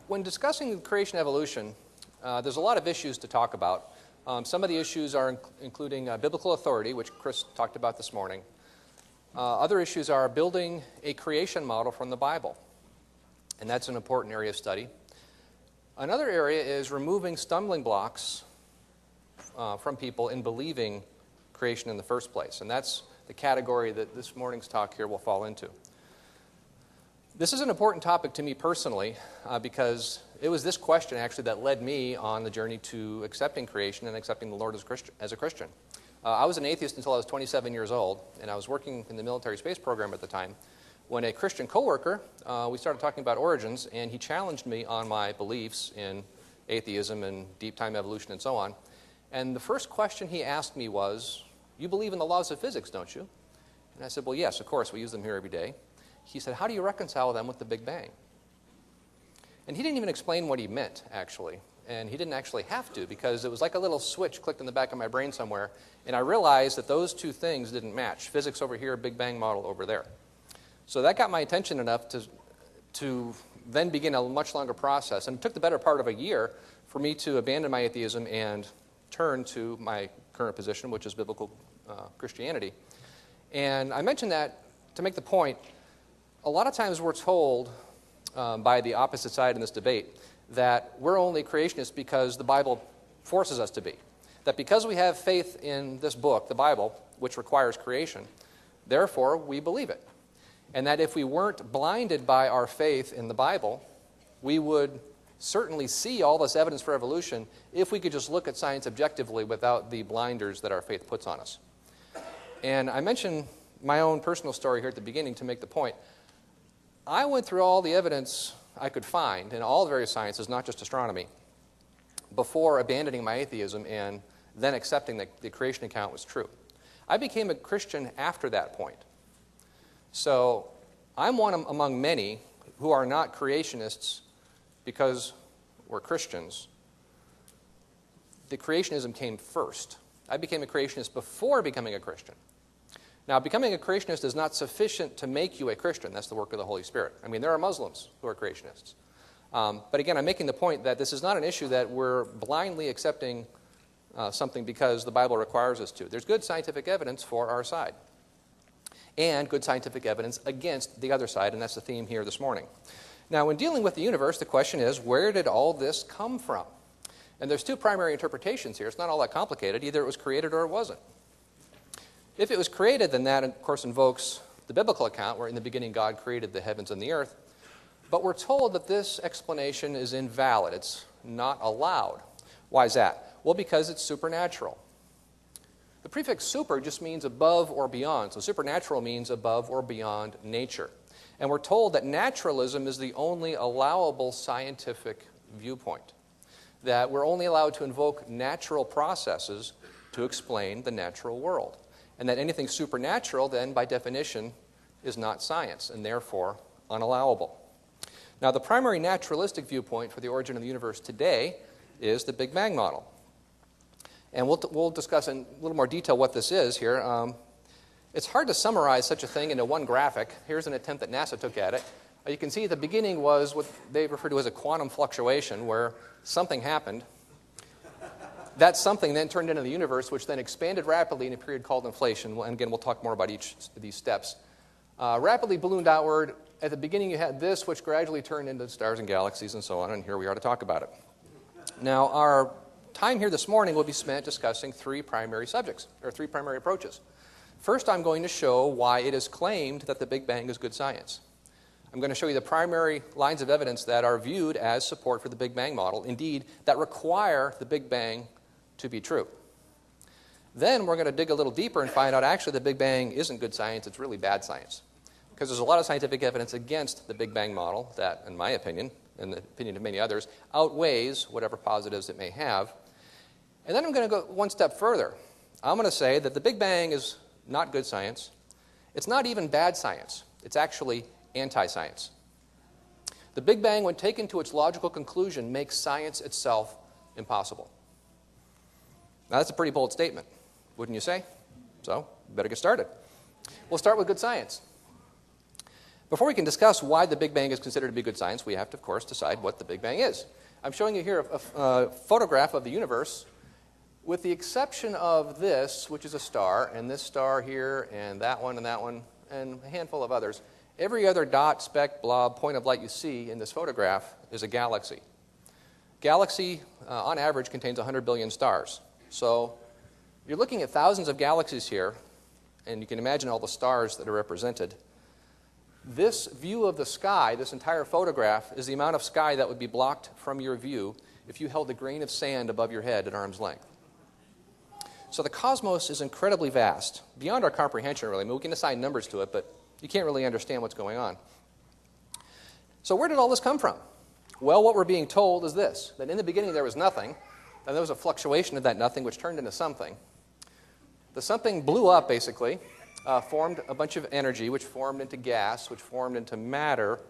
When discussing creation evolution, there's a lot of issues to talk about. Some of the issues are including biblical authority, which Chris talked about this morning. Other issues are building a creation model from the Bible, and that's an important area of study. Another area is removing stumbling blocks from people in believing creation in the first place, and that's the category that this morning's talk here will fall into. This is an important topic to me personally because it was this question actually that led me on the journey to accepting creation and accepting the Lord as a Christian. I was an atheist until I was 27 years old, and I was working in the military space program at the time when a Christian coworker, we started talking about origins, and he challenged me on my beliefs in atheism and deep time evolution and so on. And the first question he asked me was, "You believe in the laws of physics, don't you?" And I said, "Well, yes, of course, we use them here every day." He said, "How do you reconcile them with the Big Bang?" And he didn't even explain what he meant, actually. And he didn't actually have to, because it was like a little switch clicked in the back of my brain somewhere, and I realized that those two things didn't match. Physics over here, Big Bang model over there. So that got my attention enough to then begin a much longer process. And it took the better part of a year for me to abandon my atheism and turn to my current position, which is biblical Christianity. And I mention that to make the point, a lot of times we're told by the opposite side in this debate that we're only creationists because the Bible forces us to be. That because we have faith in this book, the Bible, which requires creation, therefore we believe it. And that if we weren't blinded by our faith in the Bible, we would certainly see all this evidence for evolution if we could just look at science objectively without the blinders that our faith puts on us. And I mentioned my own personal story here at the beginning to make the point. I went through all the evidence I could find in all the various sciences, not just astronomy, before abandoning my atheism and then accepting that the creation account was true. I became a Christian after that point. So I'm one among many who are not creationists because we're Christians. The creationism came first. I became a creationist before becoming a Christian. Now, becoming a creationist is not sufficient to make you a Christian. That's the work of the Holy Spirit. I mean, there are Muslims who are creationists. But again, I'm making the point that this is not an issue that we're blindly accepting something because the Bible requires us to. There's good scientific evidence for our side and good scientific evidence against the other side, and that's the theme here this morning. Now, when dealing with the universe, the question is, where did all this come from? And there's two primary interpretations here. It's not all that complicated. Either it was created or it wasn't. If it was created, then that, of course, invokes the biblical account where in the beginning God created the heavens and the earth. But we're told that this explanation is invalid. It's not allowed. Why is that? Well, because it's supernatural. The prefix super just means above or beyond. So supernatural means above or beyond nature. And we're told that naturalism is the only allowable scientific viewpoint. That we're only allowed to invoke natural processes to explain the natural world. And that anything supernatural, then, by definition, is not science, and therefore unallowable. Now, the primary naturalistic viewpoint for the origin of the universe today is the Big Bang model. And we'll discuss in a little more detail what this is here. It's hard to summarize such a thing into one graphic. Here's an attempt that NASA took at it. You can see at the beginning was what they refer to as a quantum fluctuation, where something happened. That something then turned into the universe, which then expanded rapidly in a period called inflation. And again, we'll talk more about each of these steps. Rapidly ballooned outward. At the beginning, you had this, which gradually turned into stars and galaxies and so on, and here we are to talk about it. Now, our time here this morning will be spent discussing three primary subjects, or three primary approaches. First, I'm going to show why it is claimed that the Big Bang is good science. I'm going to show you the primary lines of evidence that are viewed as support for the Big Bang model, indeed, that require the Big Bang to be true. Then we're going to dig a little deeper and find out actually the Big Bang isn't good science, it's really bad science. Because there's a lot of scientific evidence against the Big Bang model that, in my opinion, and the opinion of many others, outweighs whatever positives it may have. And then I'm going to go one step further. I'm going to say that the Big Bang is not good science. It's not even bad science. It's actually anti-science. The Big Bang, when taken to its logical conclusion, makes science itself impossible. Now, that's a pretty bold statement, wouldn't you say? So, we better get started. We'll start with good science. Before we can discuss why the Big Bang is considered to be good science, we have to, of course, decide what the Big Bang is. I'm showing you here a photograph of the universe, with the exception of this, which is a star, and this star here, and that one, and a handful of others. Every other dot, speck, blob, point of light you see in this photograph is a galaxy. Galaxy, on average, contains 100 billion stars. So you're looking at thousands of galaxies here, and you can imagine all the stars that are represented. This view of the sky, this entire photograph, is the amount of sky that would be blocked from your view if you held a grain of sand above your head at arm's length. So the cosmos is incredibly vast, beyond our comprehension, really. I mean, we can assign numbers to it, but you can't really understand what's going on. So where did all this come from? Well, what we're being told is this, that in the beginning there was nothing, and there was a fluctuation of that nothing which turned into something. The something blew up, basically, formed a bunch of energy, which formed into gas, which formed into matter,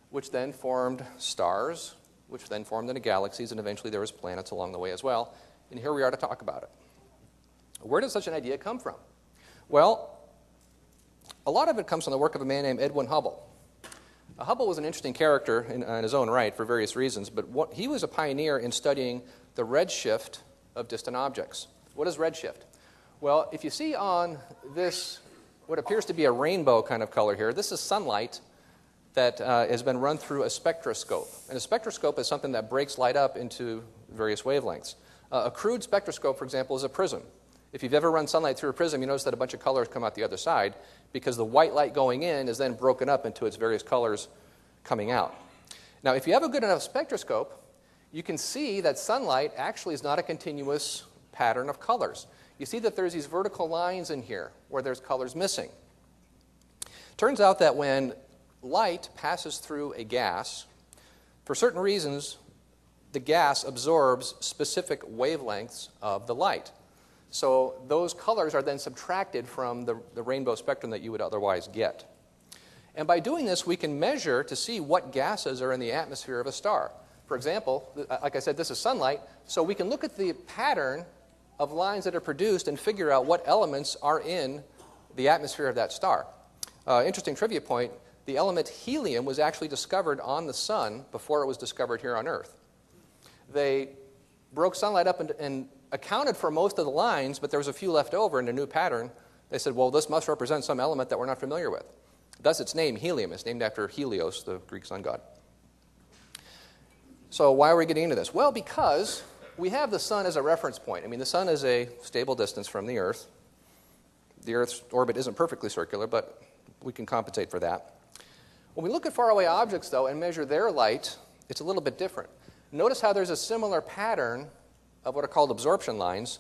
which then formed stars, which then formed into galaxies, and eventually there was planets along the way as well. And here we are to talk about it. Where does such an idea come from? Well, a lot of it comes from the work of a man named Edwin Hubble. Hubble was an interesting character in his own right for various reasons, but he was a pioneer in studying the redshift of distant objects. What is redshift? Well, if you see on this, what appears to be a rainbow kind of color here, this is sunlight that has been run through a spectroscope. And a spectroscope is something that breaks light up into various wavelengths. A crude spectroscope, for example, is a prism. If you've ever run sunlight through a prism, you notice that a bunch of colors come out the other side because the white light going in is then broken up into its various colors coming out. Now, if you have a good enough spectroscope, you can see that sunlight actually is not a continuous pattern of colors. You see that there's these vertical lines in here where there's colors missing. Turns out that when light passes through a gas, for certain reasons, the gas absorbs specific wavelengths of the light. So those colors are then subtracted from the rainbow spectrum that you would otherwise get. And by doing this, we can measure to see what gases are in the atmosphere of a star. For example, like I said, this is sunlight, so we can look at the pattern of lines that are produced and figure out what elements are in the atmosphere of that star. Interesting trivia point, the element helium was actually discovered on the sun before it was discovered here on Earth. They broke sunlight up and accounted for most of the lines, but there was a few left over in a new pattern. They said, well, this must represent some element that we're not familiar with. Thus its name, helium. It's named after Helios, the Greek sun god. So why are we getting into this? Well, because we have the sun as a reference point. I mean, the sun is a stable distance from the Earth. The Earth's orbit isn't perfectly circular, but we can compensate for that. When we look at faraway objects, though, and measure their light, it's a little bit different. Notice how there's a similar pattern of what are called absorption lines,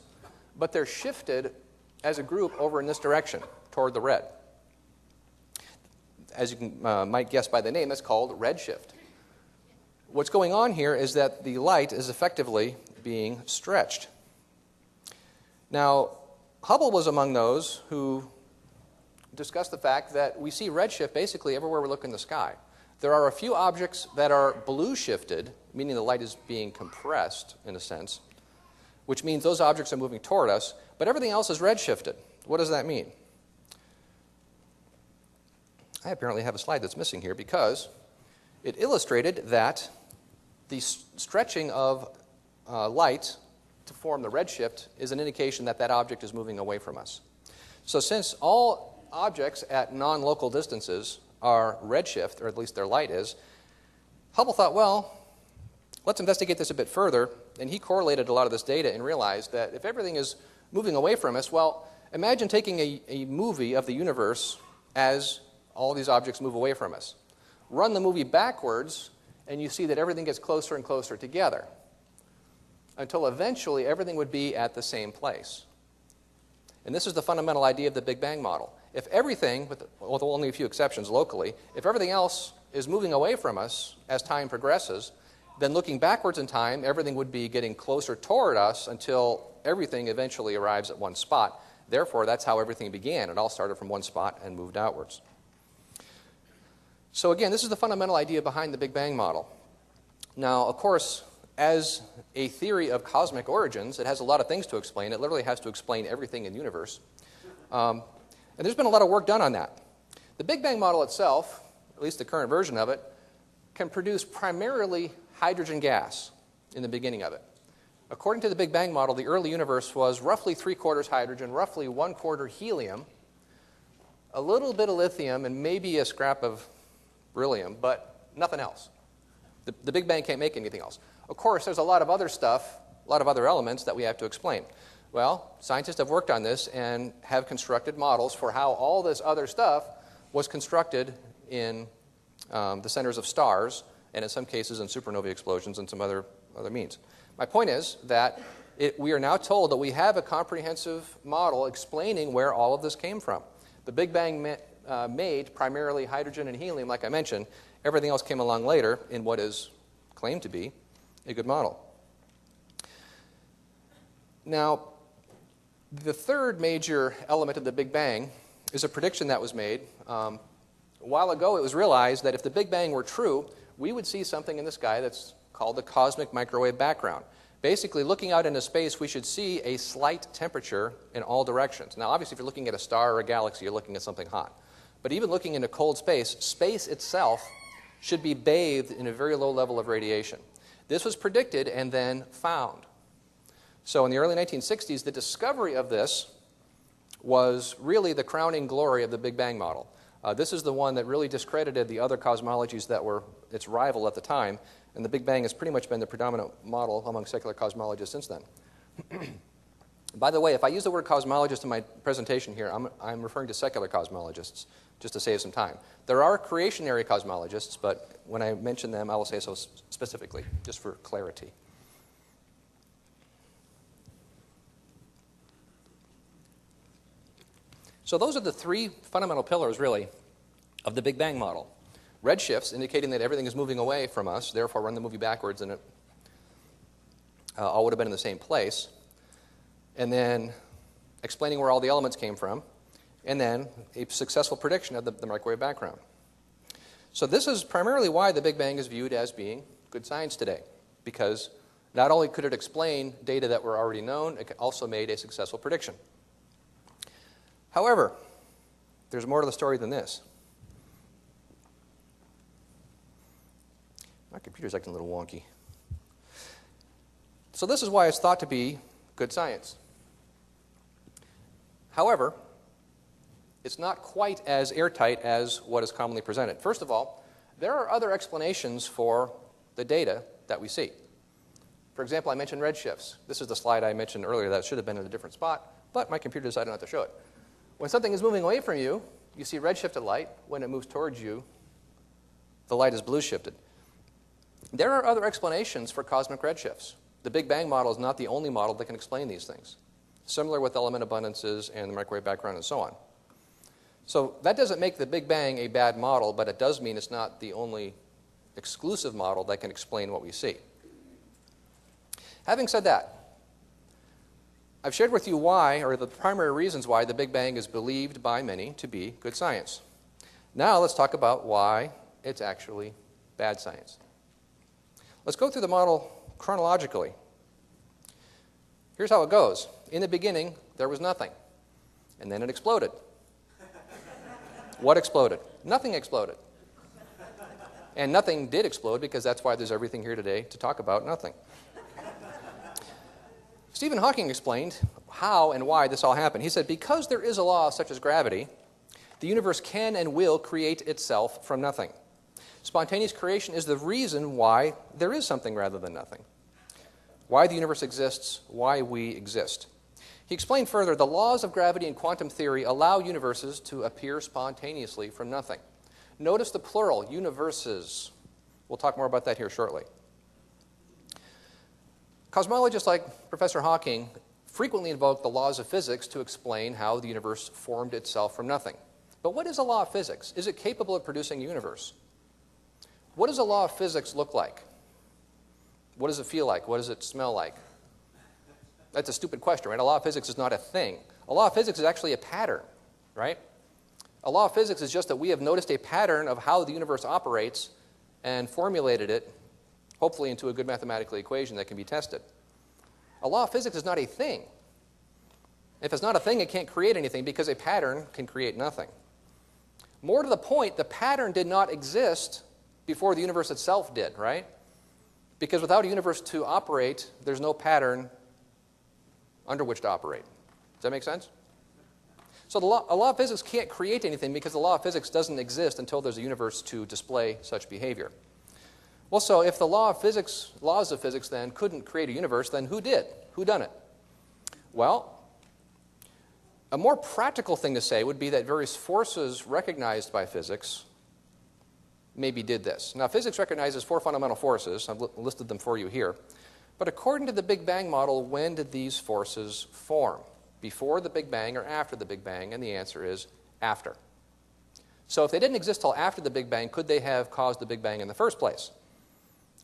but they're shifted as a group over in this direction, toward the red. As you might guess by the name, it's called redshift. What's going on here is that the light is effectively being stretched. Now, Hubble was among those who discussed the fact that we see redshift basically everywhere we look in the sky. There are a few objects that are blue shifted, meaning the light is being compressed in a sense, which means those objects are moving toward us, but everything else is red shifted. What does that mean? I apparently have a slide that's missing here because it illustrated that the stretching of light to form the redshift is an indication that that object is moving away from us. So since all objects at non-local distances are redshift, or at least their light is, Hubble thought, well, let's investigate this a bit further, and he correlated a lot of this data and realized that if everything is moving away from us, well, imagine taking a movie of the universe as all these objects move away from us. Run the movie backwards, and you see that everything gets closer and closer together until eventually everything would be at the same place. And this is the fundamental idea of the Big Bang model. If everything, with only a few exceptions locally, if everything else is moving away from us as time progresses, then looking backwards in time, everything would be getting closer toward us until everything eventually arrives at one spot. Therefore, that's how everything began. It all started from one spot and moved outwards. So again, this is the fundamental idea behind the Big Bang model. Now, of course, as a theory of cosmic origins, it has a lot of things to explain. It literally has to explain everything in the universe. And there's been a lot of work done on that. The Big Bang model itself at least the current version of it, can produce primarily hydrogen gas in the beginning of it. According to the Big Bang model, the early universe was roughly 3/4 hydrogen, roughly 1/4 helium, a little bit of lithium, and maybe a scrap of beryllium, but nothing else. The Big Bang can't make anything else. Of course, there's a lot of other stuff, a lot of other elements that we have to explain. Well, scientists have worked on this and have constructed models for how all this other stuff was constructed in the centers of stars, and in some cases in supernova explosions and some other means. My point is that we are now told that we have a comprehensive model explaining where all of this came from. The Big Bang made primarily hydrogen and helium, like I mentioned. Everything else came along later in what is claimed to be a good model. Now, the third major element of the Big Bang is a prediction that was made. A while ago, it was realized that if the Big Bang were true, we would see something in the sky that's called the cosmic microwave background. Basically, looking out into space, we should see a slight temperature in all directions. Now, obviously, if you're looking at a star or a galaxy, you're looking at something hot. But even looking into cold space, space itself should be bathed in a very low level of radiation. This was predicted and then found. So in the early 1960s, the discovery of this was really the crowning glory of the Big Bang model. This is the one that really discredited the other cosmologies that were its rival at the time, and the Big Bang has pretty much been the predominant model among secular cosmologists since then. By the way, if I use the word cosmologist in my presentation here, I'm referring to secular cosmologists, just to save some time. There are creationary cosmologists, but when I mention them, I will say so specifically, just for clarity. So those are the three fundamental pillars, really, of the Big Bang model. Redshifts, indicating that everything is moving away from us, therefore run the movie backwards and it all would have been in the same place. And then explaining where all the elements came from, and then a successful prediction of the microwave background. So this is primarily why the Big Bang is viewed as being good science today, because not only could it explain data that were already known, it also made a successful prediction. However, there's more to the story than this. My computer's acting a little wonky. So this is why it's thought to be good science. However, it's not quite as airtight as what is commonly presented. First of all, there are other explanations for the data that we see. For example, I mentioned redshifts. This is the slide I mentioned earlier that should have been in a different spot, but my computer decided not to show it. When something is moving away from you, you see redshifted light. When it moves towards you, the light is blue shifted. There are other explanations for cosmic redshifts. The Big Bang model is not the only model that can explain these things. Similar with element abundances and the microwave background and so on. So that doesn't make the Big Bang a bad model, but it does mean it's not the only exclusive model that can explain what we see. Having said that, I've shared with you why, or the primary reasons why, the Big Bang is believed by many to be good science. Now let's talk about why it's actually bad science. Let's go through the model chronologically. Here's how it goes. In the beginning, there was nothing, and then it exploded. What exploded? Nothing exploded. And nothing did explode, because that's why there's everything here today to talk about nothing. Stephen Hawking explained how and why this all happened. He said, because there is a law such as gravity, the universe can and will create itself from nothing. Spontaneous creation is the reason why there is something rather than nothing. Why the universe exists, why we exist. He explained further, the laws of gravity and quantum theory allow universes to appear spontaneously from nothing. Notice the plural, universes. We'll talk more about that here shortly. Cosmologists like Professor Hawking frequently invoke the laws of physics to explain how the universe formed itself from nothing. But what is a law of physics? Is it capable of producing a universe? What does a law of physics look like? What does it feel like? What does it smell like? That's a stupid question, right? A law of physics is not a thing. A law of physics is actually a pattern, right? A law of physics is just that we have noticed a pattern of how the universe operates and formulated it, hopefully into a good mathematical equation that can be tested. A law of physics is not a thing. If it's not a thing, it can't create anything, because a pattern can create nothing. More to the point, the pattern did not exist before the universe itself did, right? Because without a universe to operate, there's no pattern under which to operate. Does that make sense? So a law of physics can't create anything because the law of physics doesn't exist until there's a universe to display such behavior. Well, so if the laws of physics then couldn't create a universe, then who did? Who done it? Well, a more practical thing to say would be that various forces recognized by physics maybe did this. Now, physics recognizes 4 fundamental forces. I've listed them for you here. But according to the Big Bang model, when did these forces form? Before the Big Bang or after the Big Bang? And the answer is after. So if they didn't exist till after the Big Bang, could they have caused the Big Bang in the first place?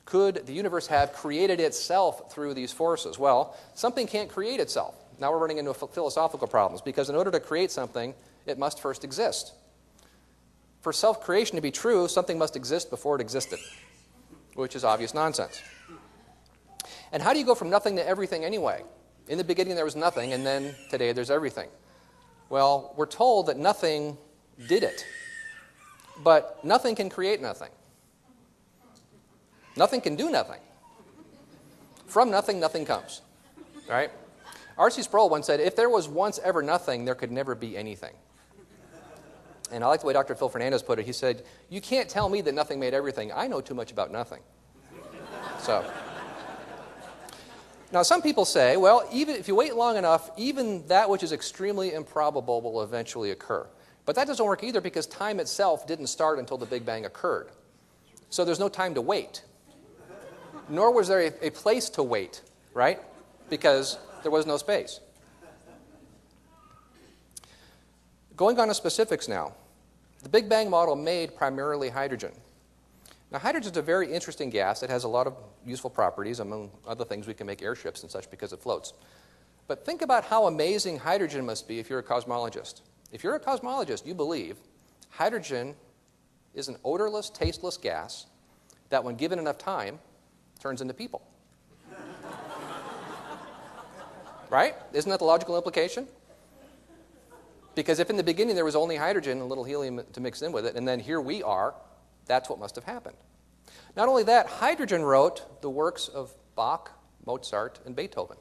Could the universe have created itself through these forces? Well, something can't create itself. Now we're running into philosophical problems, because in order to create something, it must first exist. For self-creation to be true, something must exist before it existed, which is obvious nonsense. And how do you go from nothing to everything anyway? In the beginning there was nothing, and then today there's everything. Well, we're told that nothing did it, but nothing can create nothing. Nothing can do nothing. From nothing, nothing comes. Right? R.C. Sproul once said, if there was once ever nothing, there could never be anything. And I like the way Dr. Phil Fernandez put it. He said, you can't tell me that nothing made everything. I know too much about nothing. So, now some people say, well, even if you wait long enough, even that which is extremely improbable will eventually occur. But that doesn't work either, because time itself didn't start until the Big Bang occurred. So there's no time to wait. Nor was there a place to wait, right? Because there was no space. Going on to specifics now. The Big Bang model made primarily hydrogen. Now, hydrogen is a very interesting gas. It has a lot of useful properties. Among other things, we can make airships and such because it floats. But think about how amazing hydrogen must be if you're a cosmologist. If you're a cosmologist, you believe hydrogen is an odorless, tasteless gas that, when given enough time, turns into people. Right? Isn't that the logical implication? Because if in the beginning there was only hydrogen and a little helium to mix in with it, and then here we are, that's what must have happened. Not only that, hydrogen wrote the works of Bach, Mozart, and Beethoven.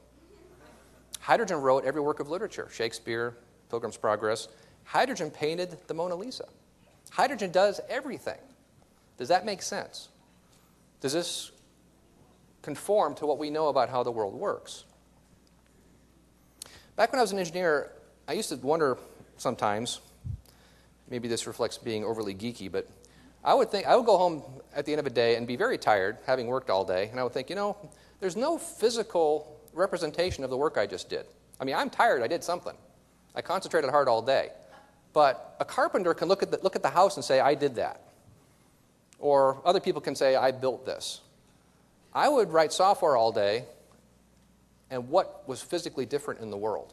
Hydrogen wrote every work of literature, Shakespeare, Pilgrim's Progress. Hydrogen painted the Mona Lisa. Hydrogen does everything. Does that make sense? Does this conform to what we know about how the world works? Back when I was an engineer, I used to wonder sometimes, maybe this reflects being overly geeky, but I would go home at the end of a day and be very tired, having worked all day, and I would think, there's no physical representation of the work I just did. I mean, I'm tired, I did something. I concentrated hard all day. But a carpenter can look at the house and say, I did that. Or other people can say, I built this. I would write software all day, and what was physically different in the world?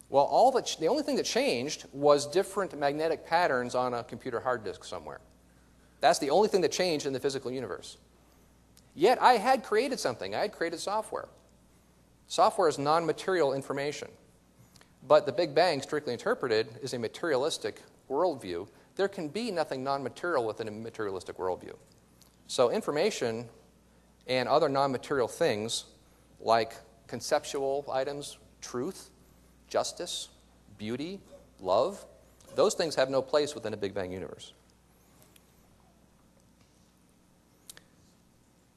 Well, the only thing that changed was different magnetic patterns on a computer hard disk somewhere. That's the only thing that changed in the physical universe. Yet I had created something. I had created software. Software is non-material information. But the Big Bang, strictly interpreted, is a materialistic worldview. There can be nothing non-material within a materialistic worldview. So information and other non-material things, like conceptual items, truth, justice, beauty, love, those things have no place within a Big Bang universe.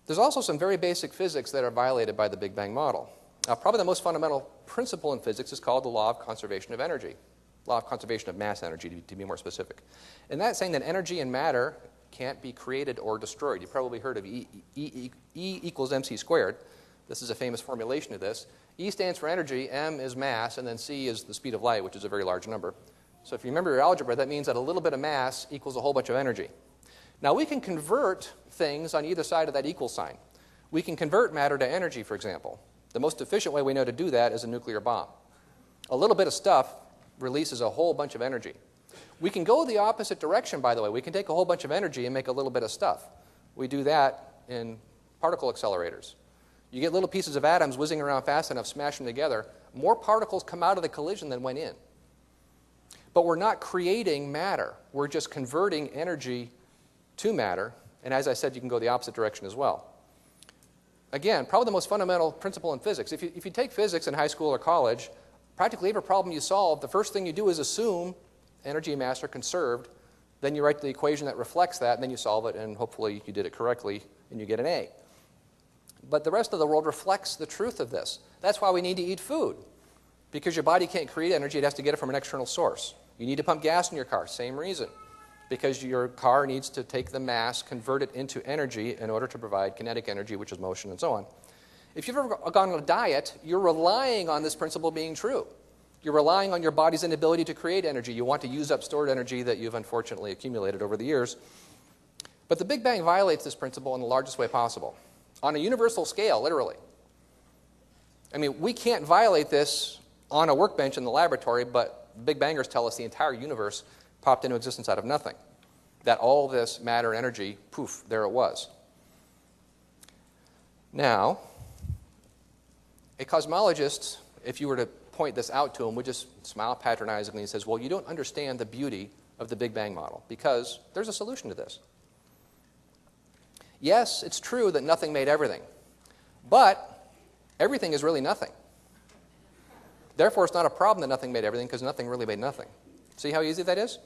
There's also some very basic physics that are violated by the Big Bang model. Now, probably the most fundamental principle in physics is called the law of conservation of energy, law of conservation of mass energy, to be more specific. And that's saying that energy and matter can't be created or destroyed. You've probably heard of E equals mc squared. This is a famous formulation of this. E stands for energy, m is mass, and then c is the speed of light, which is a very large number. So if you remember your algebra, that means that a little bit of mass equals a whole bunch of energy. Now, we can convert things on either side of that equal sign. We can convert matter to energy, for example. The most efficient way we know to do that is a nuclear bomb. A little bit of stuff releases a whole bunch of energy. We can go the opposite direction, by the way. We can take a whole bunch of energy and make a little bit of stuff. We do that in particle accelerators. You get little pieces of atoms whizzing around fast enough, smash them together. More particles come out of the collision than went in. But we're not creating matter. We're just converting energy to matter. And as I said, you can go the opposite direction as well. Again, probably the most fundamental principle in physics. If you take physics in high school or college, practically every problem you solve, the first thing you do is assume energy and mass are conserved. Then you write the equation that reflects that, and then you solve it, and hopefully you did it correctly, and you get an A. But the rest of the world reflects the truth of this. That's why we need to eat food. Because your body can't create energy, it has to get it from an external source. You need to pump gas in your car, same reason. Because your car needs to take the mass, convert it into energy in order to provide kinetic energy, which is motion, and so on. If you've ever gone on a diet, you're relying on this principle being true. You're relying on your body's inability to create energy. You want to use up stored energy that you've unfortunately accumulated over the years. But the Big Bang violates this principle in the largest way possible. On a universal scale, literally. I mean, we can't violate this on a workbench in the laboratory, but Big Bangers tell us the entire universe popped into existence out of nothing. That all this matter and energy, poof, there it was. Now, a cosmologist, if you were to point this out to him, would just smile patronizingly and says, well, you don't understand the beauty of the Big Bang model, because there's a solution to this. Yes, it's true that nothing made everything, but everything is really nothing. Therefore, it's not a problem that nothing made everything, because nothing really made nothing. See how easy that is?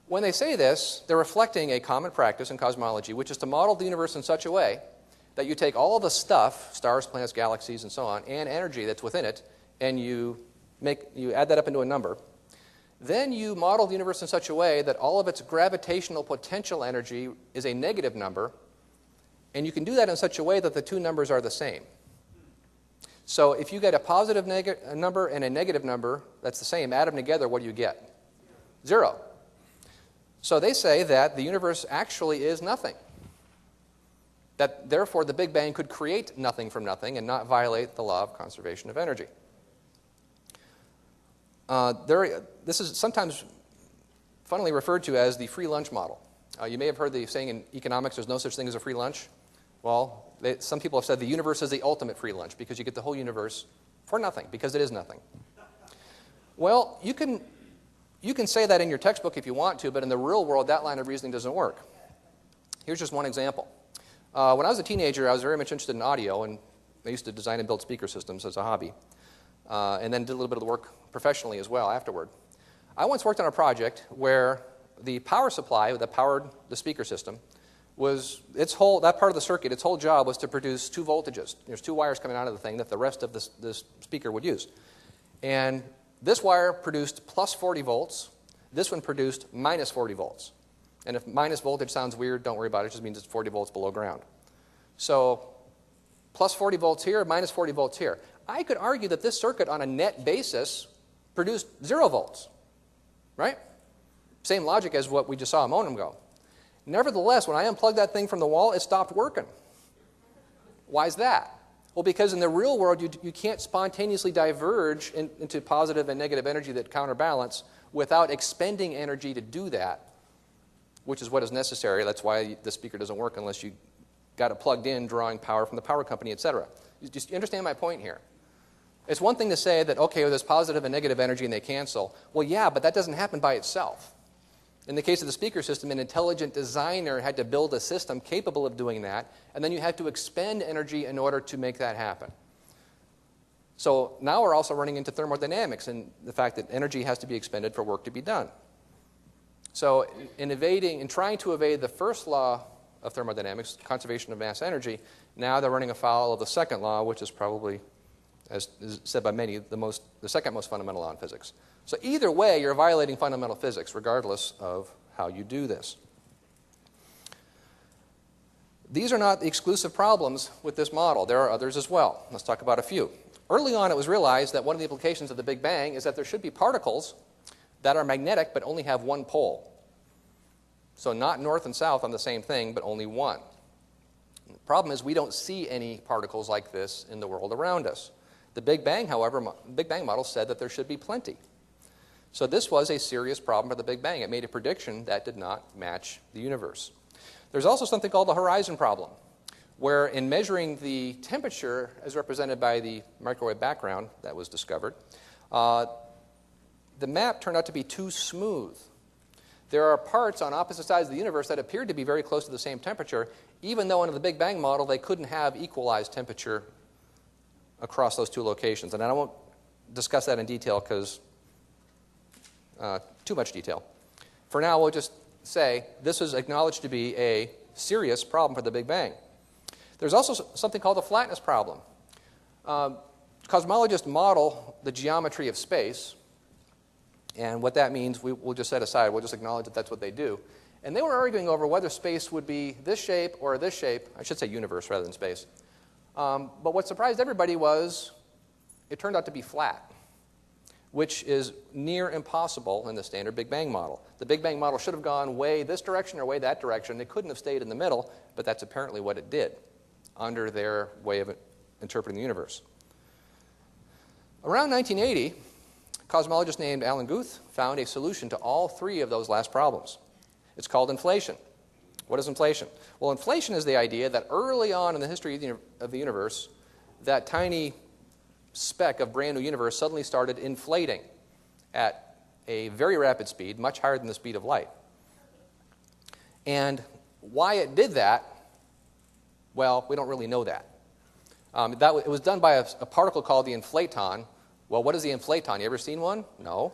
When they say this, they're reflecting a common practice in cosmology, which is to model the universe in such a way that you take all of the stuff, stars, planets, galaxies, and so on, and energy that's within it, and you add that up into a number. Then you model the universe in such a way that all of its gravitational potential energy is a negative number, and you can do that in such a way that the two numbers are the same. So if you get a positive number and a negative number that's the same, add them together, what do you get? 0. So they say that the universe actually is nothing. That therefore the Big Bang could create nothing from nothing and not violate the law of conservation of energy. This is sometimes funnily referred to as the free lunch model. You may have heard the saying in economics, there's no such thing as a free lunch. Well, some people have said the universe is the ultimate free lunch because you get the whole universe for nothing, because it is nothing. Well, you can say that in your textbook if you want to, but in the real world, that line of reasoning doesn't work. Here's just one example. When I was a teenager, I was very much interested in audio, and I used to design and build speaker systems as a hobby, and then did a little bit of the work professionally as well afterward. I once worked on a project where the power supply that powered the speaker system was that part of the circuit, its whole job was to produce 2 voltages. There's 2 wires coming out of the thing that the rest of this speaker would use. And this wire produced plus 40 volts. This one produced minus 40 volts. And if minus voltage sounds weird, don't worry about it. It just means it's 40 volts below ground. So plus 40 volts here, minus 40 volts here. I could argue that this circuit on a net basis produced 0 volts, right? Same logic as what we just saw a moment ago. Nevertheless, when I unplugged that thing from the wall, it stopped working. Why is that? Well, because in the real world, you can't spontaneously diverge into positive and negative energy that counterbalance without expending energy to do that, which is what is necessary. That's why the speaker doesn't work unless you got it plugged in, drawing power from the power company, etc. You understand my point here? It's one thing to say that, okay, well, there's positive and negative energy and they cancel. Well, yeah, but that doesn't happen by itself. In the case of the speaker system, an intelligent designer had to build a system capable of doing that, and then you had to expend energy in order to make that happen. So now we're also running into thermodynamics and the fact that energy has to be expended for work to be done. So in trying to evade the first law of thermodynamics, conservation of mass energy, now they're running afoul of the second law, which is probably, as is said by many, the second most fundamental law in physics. So either way, you're violating fundamental physics, regardless of how you do this. These are not the exclusive problems with this model. There are others as well. Let's talk about a few. Early on, it was realized that one of the implications of the Big Bang is that there should be particles that are magnetic but only have one pole. So not north and south on the same thing, but only one. The problem is we don't see any particles like this in the world around us. The Big Bang, however, Big Bang model said that there should be plenty. So this was a serious problem for the Big Bang. It made a prediction that did not match the universe. There's also something called the horizon problem, where in measuring the temperature as represented by the microwave background that was discovered, the map turned out to be too smooth. There are parts on opposite sides of the universe that appeared to be very close to the same temperature, even though under the Big Bang model they couldn't have equalized temperature across those two locations. And I won't discuss that in detail because too much detail. For now, we'll just say this is acknowledged to be a serious problem for the Big Bang. There's also something called the flatness problem. Cosmologists model the geometry of space, and what that means we'll just set aside. We'll just acknowledge that that's what they do. And they were arguing over whether space would be this shape or this shape. I should say universe rather than space. But what surprised everybody was it turned out to be flat, which is near impossible in the standard Big Bang model. The Big Bang model should have gone way this direction or way that direction. It couldn't have stayed in the middle, but that's apparently what it did under their way of interpreting the universe. Around 1980, a cosmologist named Alan Guth found a solution to all three of those last problems. It's called inflation. What is inflation? Well, inflation is the idea that early on in the history of the universe, that tiny speck of brand new universe suddenly started inflating at a very rapid speed, much higher than the speed of light. And why it did that, well, we don't really know that. It was done by a particle called the inflaton. Well, what is the inflaton? You ever seen one? No.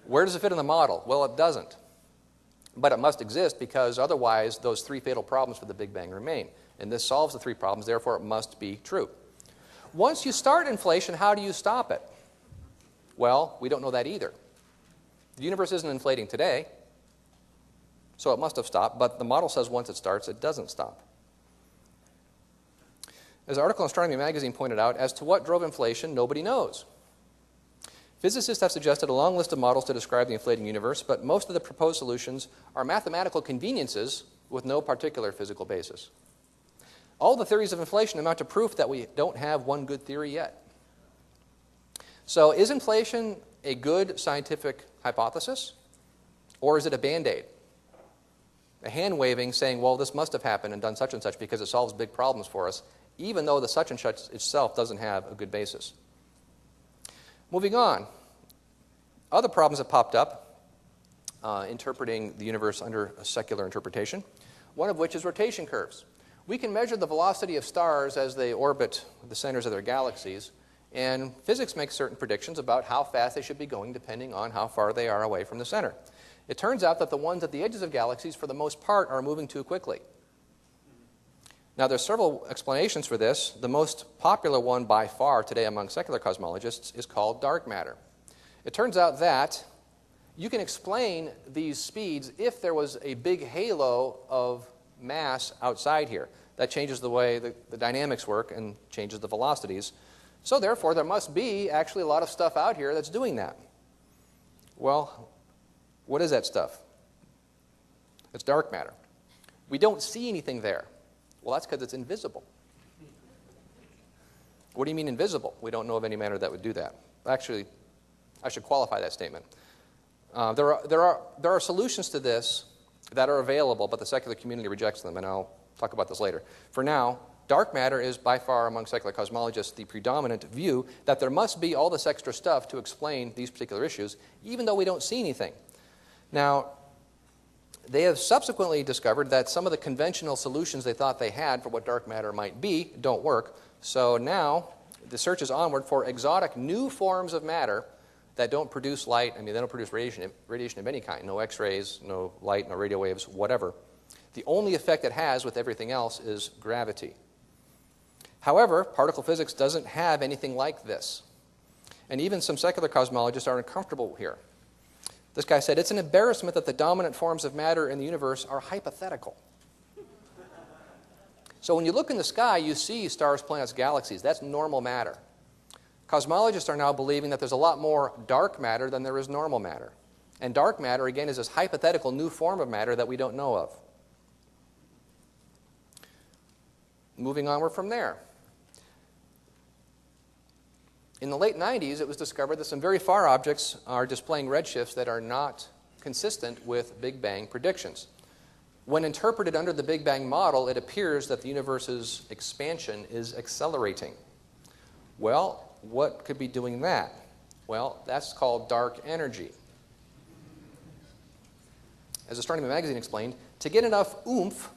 Where does it fit in the model? Well, it doesn't. But it must exist because otherwise those three fatal problems for the Big Bang remain. And this solves the three problems, therefore it must be true. Once you start inflation, how do you stop it? Well, we don't know that either. The universe isn't inflating today, so it must have stopped, but the model says once it starts, it doesn't stop. As an article in Astronomy magazine pointed out, as to what drove inflation, nobody knows. Physicists have suggested a long list of models to describe the inflating universe, but most of the proposed solutions are mathematical conveniences with no particular physical basis. All the theories of inflation amount to proof that we don't have one good theory yet. So is inflation a good scientific hypothesis, or is it a Band-Aid? A hand-waving saying, well, this must have happened and done such and such because it solves big problems for us, even though the such and such itself doesn't have a good basis. Moving on, other problems have popped up interpreting the universe under a secular interpretation, one of which is rotation curves. We can measure the velocity of stars as they orbit the centers of their galaxies, and physics makes certain predictions about how fast they should be going depending on how far they are away from the center. It turns out that the ones at the edges of galaxies, for the most part, are moving too quickly. Now, there's several explanations for this. The most popular one by far today among secular cosmologists is called dark matter. It turns out that you can explain these speeds if there was a big halo of mass outside here. That changes the way the dynamics work and changes the velocities. So therefore, there must be actually a lot of stuff out here that's doing that. Well, what is that stuff? It's dark matter. We don't see anything there. Well, that's because it's invisible. What do you mean invisible? We don't know of any matter that would do that. Actually, I should qualify that statement. There are solutions to this that are available, but the secular community rejects them, and I'll talk about this later. For now, dark matter is by far among secular cosmologists the predominant view that there must be all this extra stuff to explain these particular issues, even though we don't see anything. Now, they have subsequently discovered that some of the conventional solutions they thought they had for what dark matter might be don't work. So now the search is onward for exotic new forms of matter that don't produce light. I mean, they don't produce radiation of any kind. No X-rays, no light, no radio waves, whatever. The only effect it has with everything else is gravity. However, particle physics doesn't have anything like this. And even some secular cosmologists are uncomfortable here. This guy said, it's an embarrassment that the dominant forms of matter in the universe are hypothetical. So when you look in the sky, you see stars, planets, galaxies. That's normal matter. Cosmologists are now believing that there's a lot more dark matter than there is normal matter. And dark matter, again, is this hypothetical new form of matter that we don't know of. Moving onward from there. In the late 90s, it was discovered that some very far objects are displaying redshifts that are not consistent with Big Bang predictions. When interpreted under the Big Bang model, it appears that the universe's expansion is accelerating. Well, what could be doing that? Well, that's called dark energy. As Astronomy Magazine explained, to get enough oomph,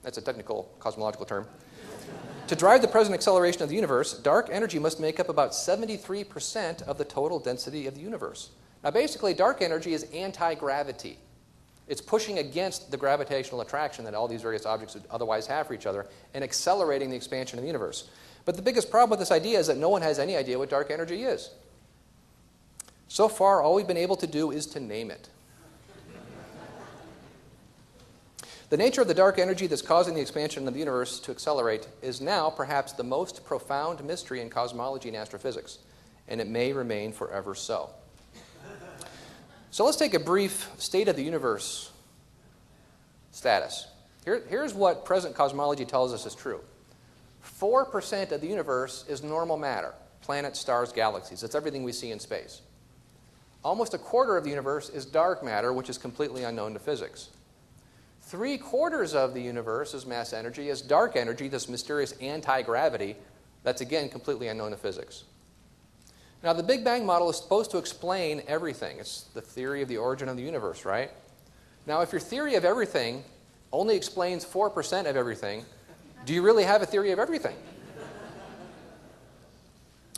that's a technical cosmological term, to drive the present acceleration of the universe, dark energy must make up about 73% of the total density of the universe. Now, basically, dark energy is anti-gravity. It's pushing against the gravitational attraction that all these various objects would otherwise have for each other and accelerating the expansion of the universe. But the biggest problem with this idea is that no one has any idea what dark energy is. So far, all we've been able to do is to name it. The nature of the dark energy that's causing the expansion of the universe to accelerate is now perhaps the most profound mystery in cosmology and astrophysics, and it may remain forever so. So let's take a brief state of the universe status. Here's what present cosmology tells us is true. 4% of the universe is normal matter, planets, stars, galaxies. That's everything we see in space. Almost a quarter of the universe is dark matter, which is completely unknown to physics. 3/4 of the universe's mass energy is dark energy, this mysterious anti-gravity, that's again completely unknown to physics. Now, the Big Bang model is supposed to explain everything. It's the theory of the origin of the universe, right? Now, if your theory of everything only explains 4% of everything, do you really have a theory of everything?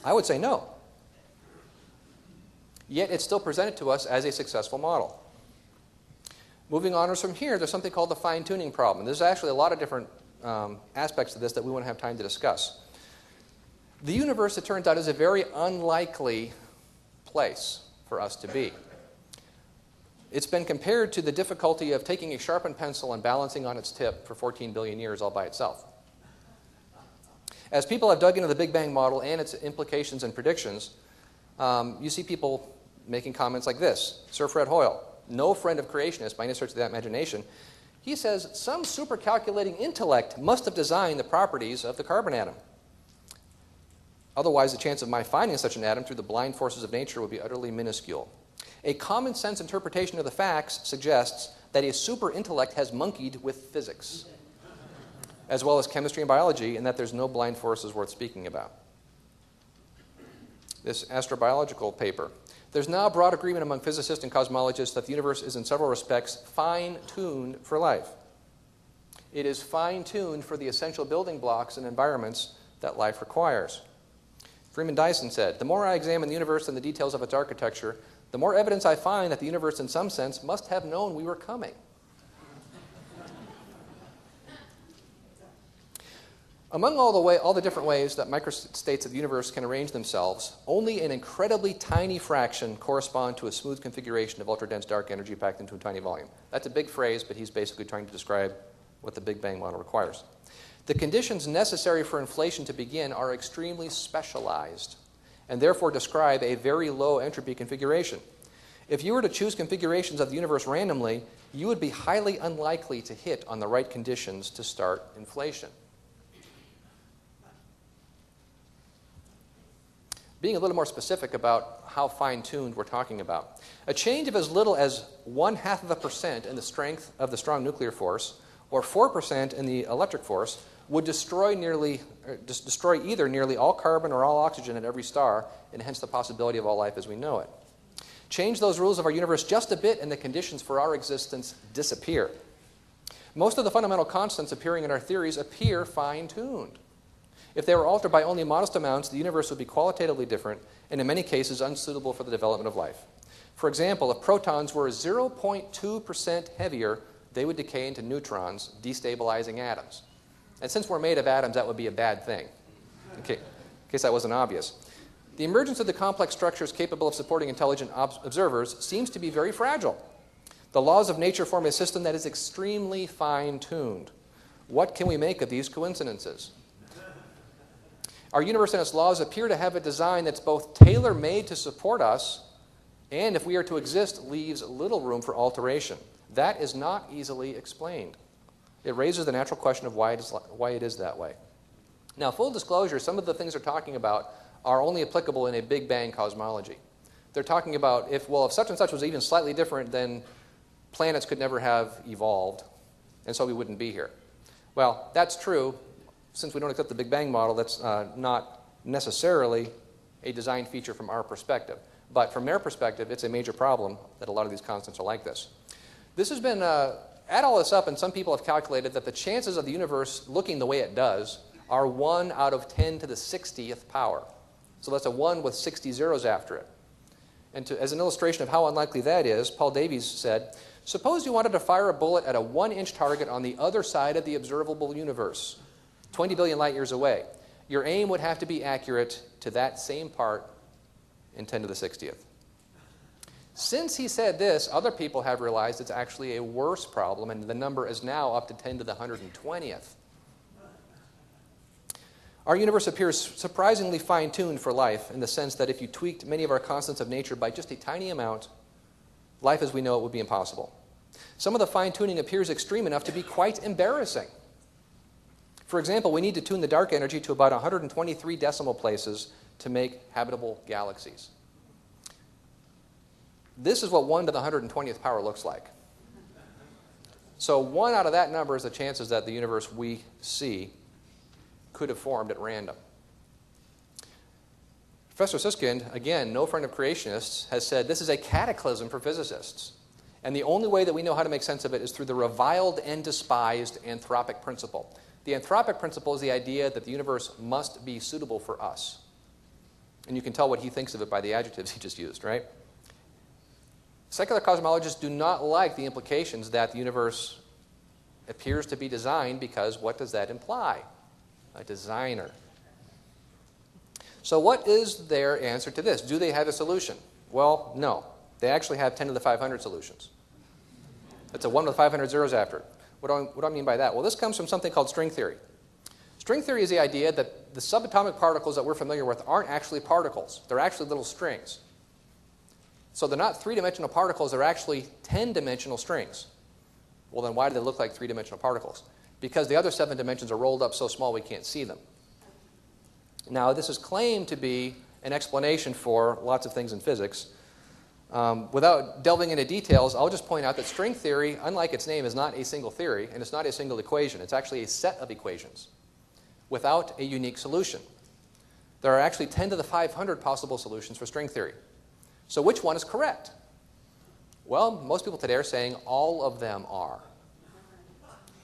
I would say no. Yet it's still presented to us as a successful model. Moving onwards from here, there's something called the fine-tuning problem. There's actually a lot of different aspects to this that we won't have time to discuss. The universe, it turns out, is a very unlikely place for us to be. It's been compared to the difficulty of taking a sharpened pencil and balancing on its tip for 14 billion years all by itself. As people have dug into the Big Bang model and its implications and predictions, you see people making comments like this. Sir Fred Hoyle, no friend of creationists by any stretch of the imagination, he says some supercalculating intellect must have designed the properties of the carbon atom. Otherwise, the chance of my finding such an atom through the blind forces of nature would be utterly minuscule. A common sense interpretation of the facts suggests that a super intellect has monkeyed with physics, as well as chemistry and biology, and that there's no blind forces worth speaking about. This astrobiological paper. There's now broad agreement among physicists and cosmologists that the universe is in several respects fine-tuned for life. It is fine-tuned for the essential building blocks and environments that life requires. Freeman Dyson said, "The more I examine the universe and the details of its architecture, the more evidence I find that the universe in some sense must have known we were coming." Among all the different ways that microstates of the universe can arrange themselves, only an incredibly tiny fraction correspond to a smooth configuration of ultra-dense dark energy packed into a tiny volume. That's a big phrase, but he's basically trying to describe what the Big Bang model requires. The conditions necessary for inflation to begin are extremely specialized and therefore describe a very low entropy configuration. If you were to choose configurations of the universe randomly, you would be highly unlikely to hit on the right conditions to start inflation. Being a little more specific about how fine-tuned we're talking about. A change of as little as 0.5% in the strength of the strong nuclear force or 4% in the electric force would destroy either nearly all carbon or all oxygen at every star, and hence the possibility of all life as we know it. Change those rules of our universe just a bit and the conditions for our existence disappear. Most of the fundamental constants appearing in our theories appear fine-tuned. If they were altered by only modest amounts, the universe would be qualitatively different and in many cases unsuitable for the development of life. For example, if protons were 0.2% heavier, they would decay into neutrons, destabilizing atoms. And since we're made of atoms, that would be a bad thing, in case that wasn't obvious. The emergence of the complex structures capable of supporting intelligent observers seems to be very fragile. The laws of nature form a system that is extremely fine-tuned. What can we make of these coincidences? Our universe and its laws appear to have a design that's both tailor-made to support us and, if we are to exist, leaves little room for alteration. That is not easily explained. It raises the natural question of why it is that way. Now, full disclosure, some of the things they're talking about are only applicable in a Big Bang cosmology. They're talking about if such and such was even slightly different, then planets could never have evolved, and so we wouldn't be here. Well, that's true. Since we don't accept the Big Bang model, that's not necessarily a design feature from our perspective. But from their perspective, it's a major problem that a lot of these constants are like this. This has been, add all this up, and some people have calculated that the chances of the universe looking the way it does are 1 out of 10 to the 60th power. So that's a 1 with 60 zeros after it. And as an illustration of how unlikely that is, Paul Davies said, suppose you wanted to fire a bullet at a 1-inch target on the other side of the observable universe, 20 billion light years away. Your aim would have to be accurate to that same part in 10 to the 60th. Since he said this, other people have realized it's actually a worse problem, and the number is now up to 10 to the 120th. Our universe appears surprisingly fine-tuned for life in the sense that if you tweaked many of our constants of nature by just a tiny amount, life as we know it would be impossible. Some of the fine-tuning appears extreme enough to be quite embarrassing. For example, we need to tune the dark energy to about 123 decimal places to make habitable galaxies. This is what 1 to the 120th power looks like. So 1 out of that number is the chances that the universe we see could have formed at random. Professor Susskind, again, no friend of creationists, has said this is a cataclysm for physicists. And the only way that we know how to make sense of it is through the reviled and despised anthropic principle. The anthropic principle is the idea that the universe must be suitable for us. And you can tell what he thinks of it by the adjectives he just used, right? Secular cosmologists do not like the implications that the universe appears to be designed because what does that imply? A designer. So what is their answer to this? Do they have a solution? Well, no. They actually have 10 to the 500 solutions. That's a 1 with 500 zeros after it. What do I mean by that? Well, this comes from something called string theory. String theory is the idea that the subatomic particles that we're familiar with aren't actually particles. They're actually little strings. So they're not 3-dimensional particles. They're actually 10-dimensional strings. Well, then why do they look like 3-dimensional particles? Because the other 7 dimensions are rolled up so small we can't see them. Now, this is claimed to be an explanation for lots of things in physics. Without delving into details, I'll just point out that string theory, unlike its name, is not a single theory, and it's not a single equation. It's actually a set of equations without a unique solution. There are actually 10 to the 500 possible solutions for string theory. So which one is correct? Well, most people today are saying all of them are.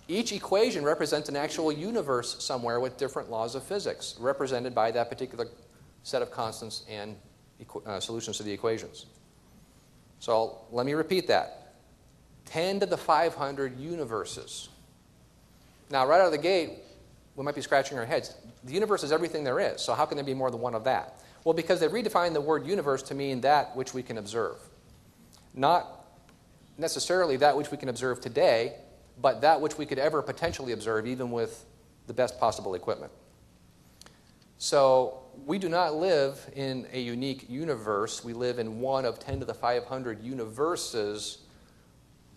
Each equation represents an actual universe somewhere with different laws of physics, represented by that particular set of constants and solutions to the equations. So let me repeat that. 10 to the 500 universes. Now, right out of the gate, we might be scratching our heads. The universe is everything there is, so how can there be more than one of that? Well, because they've redefined the word universe to mean that which we can observe. Not necessarily that which we can observe today, but that which we could ever potentially observe, even with the best possible equipment. So we do not live in a unique universe. We live in one of 10 to the 500 universes,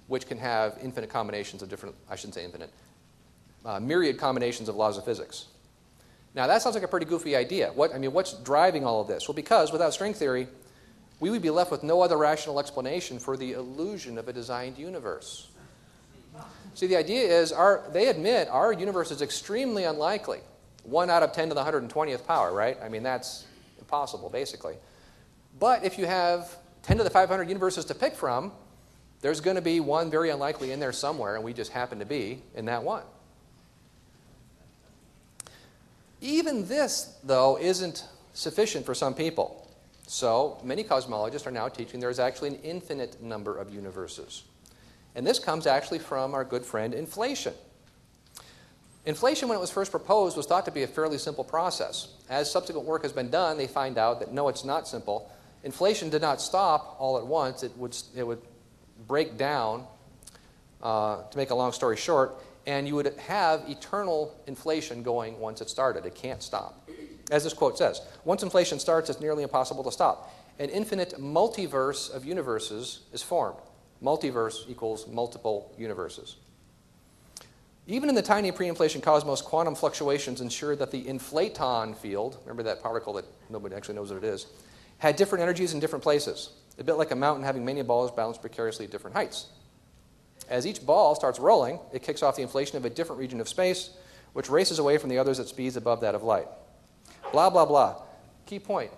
which can have infinite combinations of different, I shouldn't say infinite, myriad combinations of laws of physics. Now, that sounds like a pretty goofy idea. What's driving all of this? Well, because without string theory, we would be left with no other rational explanation for the illusion of a designed universe. See, the idea is, they admit our universe is extremely unlikely. 1 out of 10 to the 120th power, right? I mean, that's impossible, basically. But if you have 10 to the 500 universes to pick from, there's going to be one very unlikely in there somewhere, and we just happen to be in that one. Even this, though, isn't sufficient for some people. So many cosmologists are now teaching there is actually an infinite number of universes. And this comes actually from our good friend inflation. Inflation, when it was first proposed, was thought to be a fairly simple process. As subsequent work has been done, they find out that no, it's not simple. Inflation did not stop all at once. It would break down, to make a long story short, and you would have eternal inflation going once it started. It can't stop. As this quote says, once inflation starts, it's nearly impossible to stop. An infinite multiverse of universes is formed. Multiverse equals multiple universes. Even in the tiny pre-inflation cosmos, quantum fluctuations ensured that the inflaton field, remember that particle that nobody actually knows what it is, had different energies in different places, a bit like a mountain having many balls balanced precariously at different heights. As each ball starts rolling, it kicks off the inflation of a different region of space, which races away from the others at speeds above that of light. Blah, blah, blah. Key point.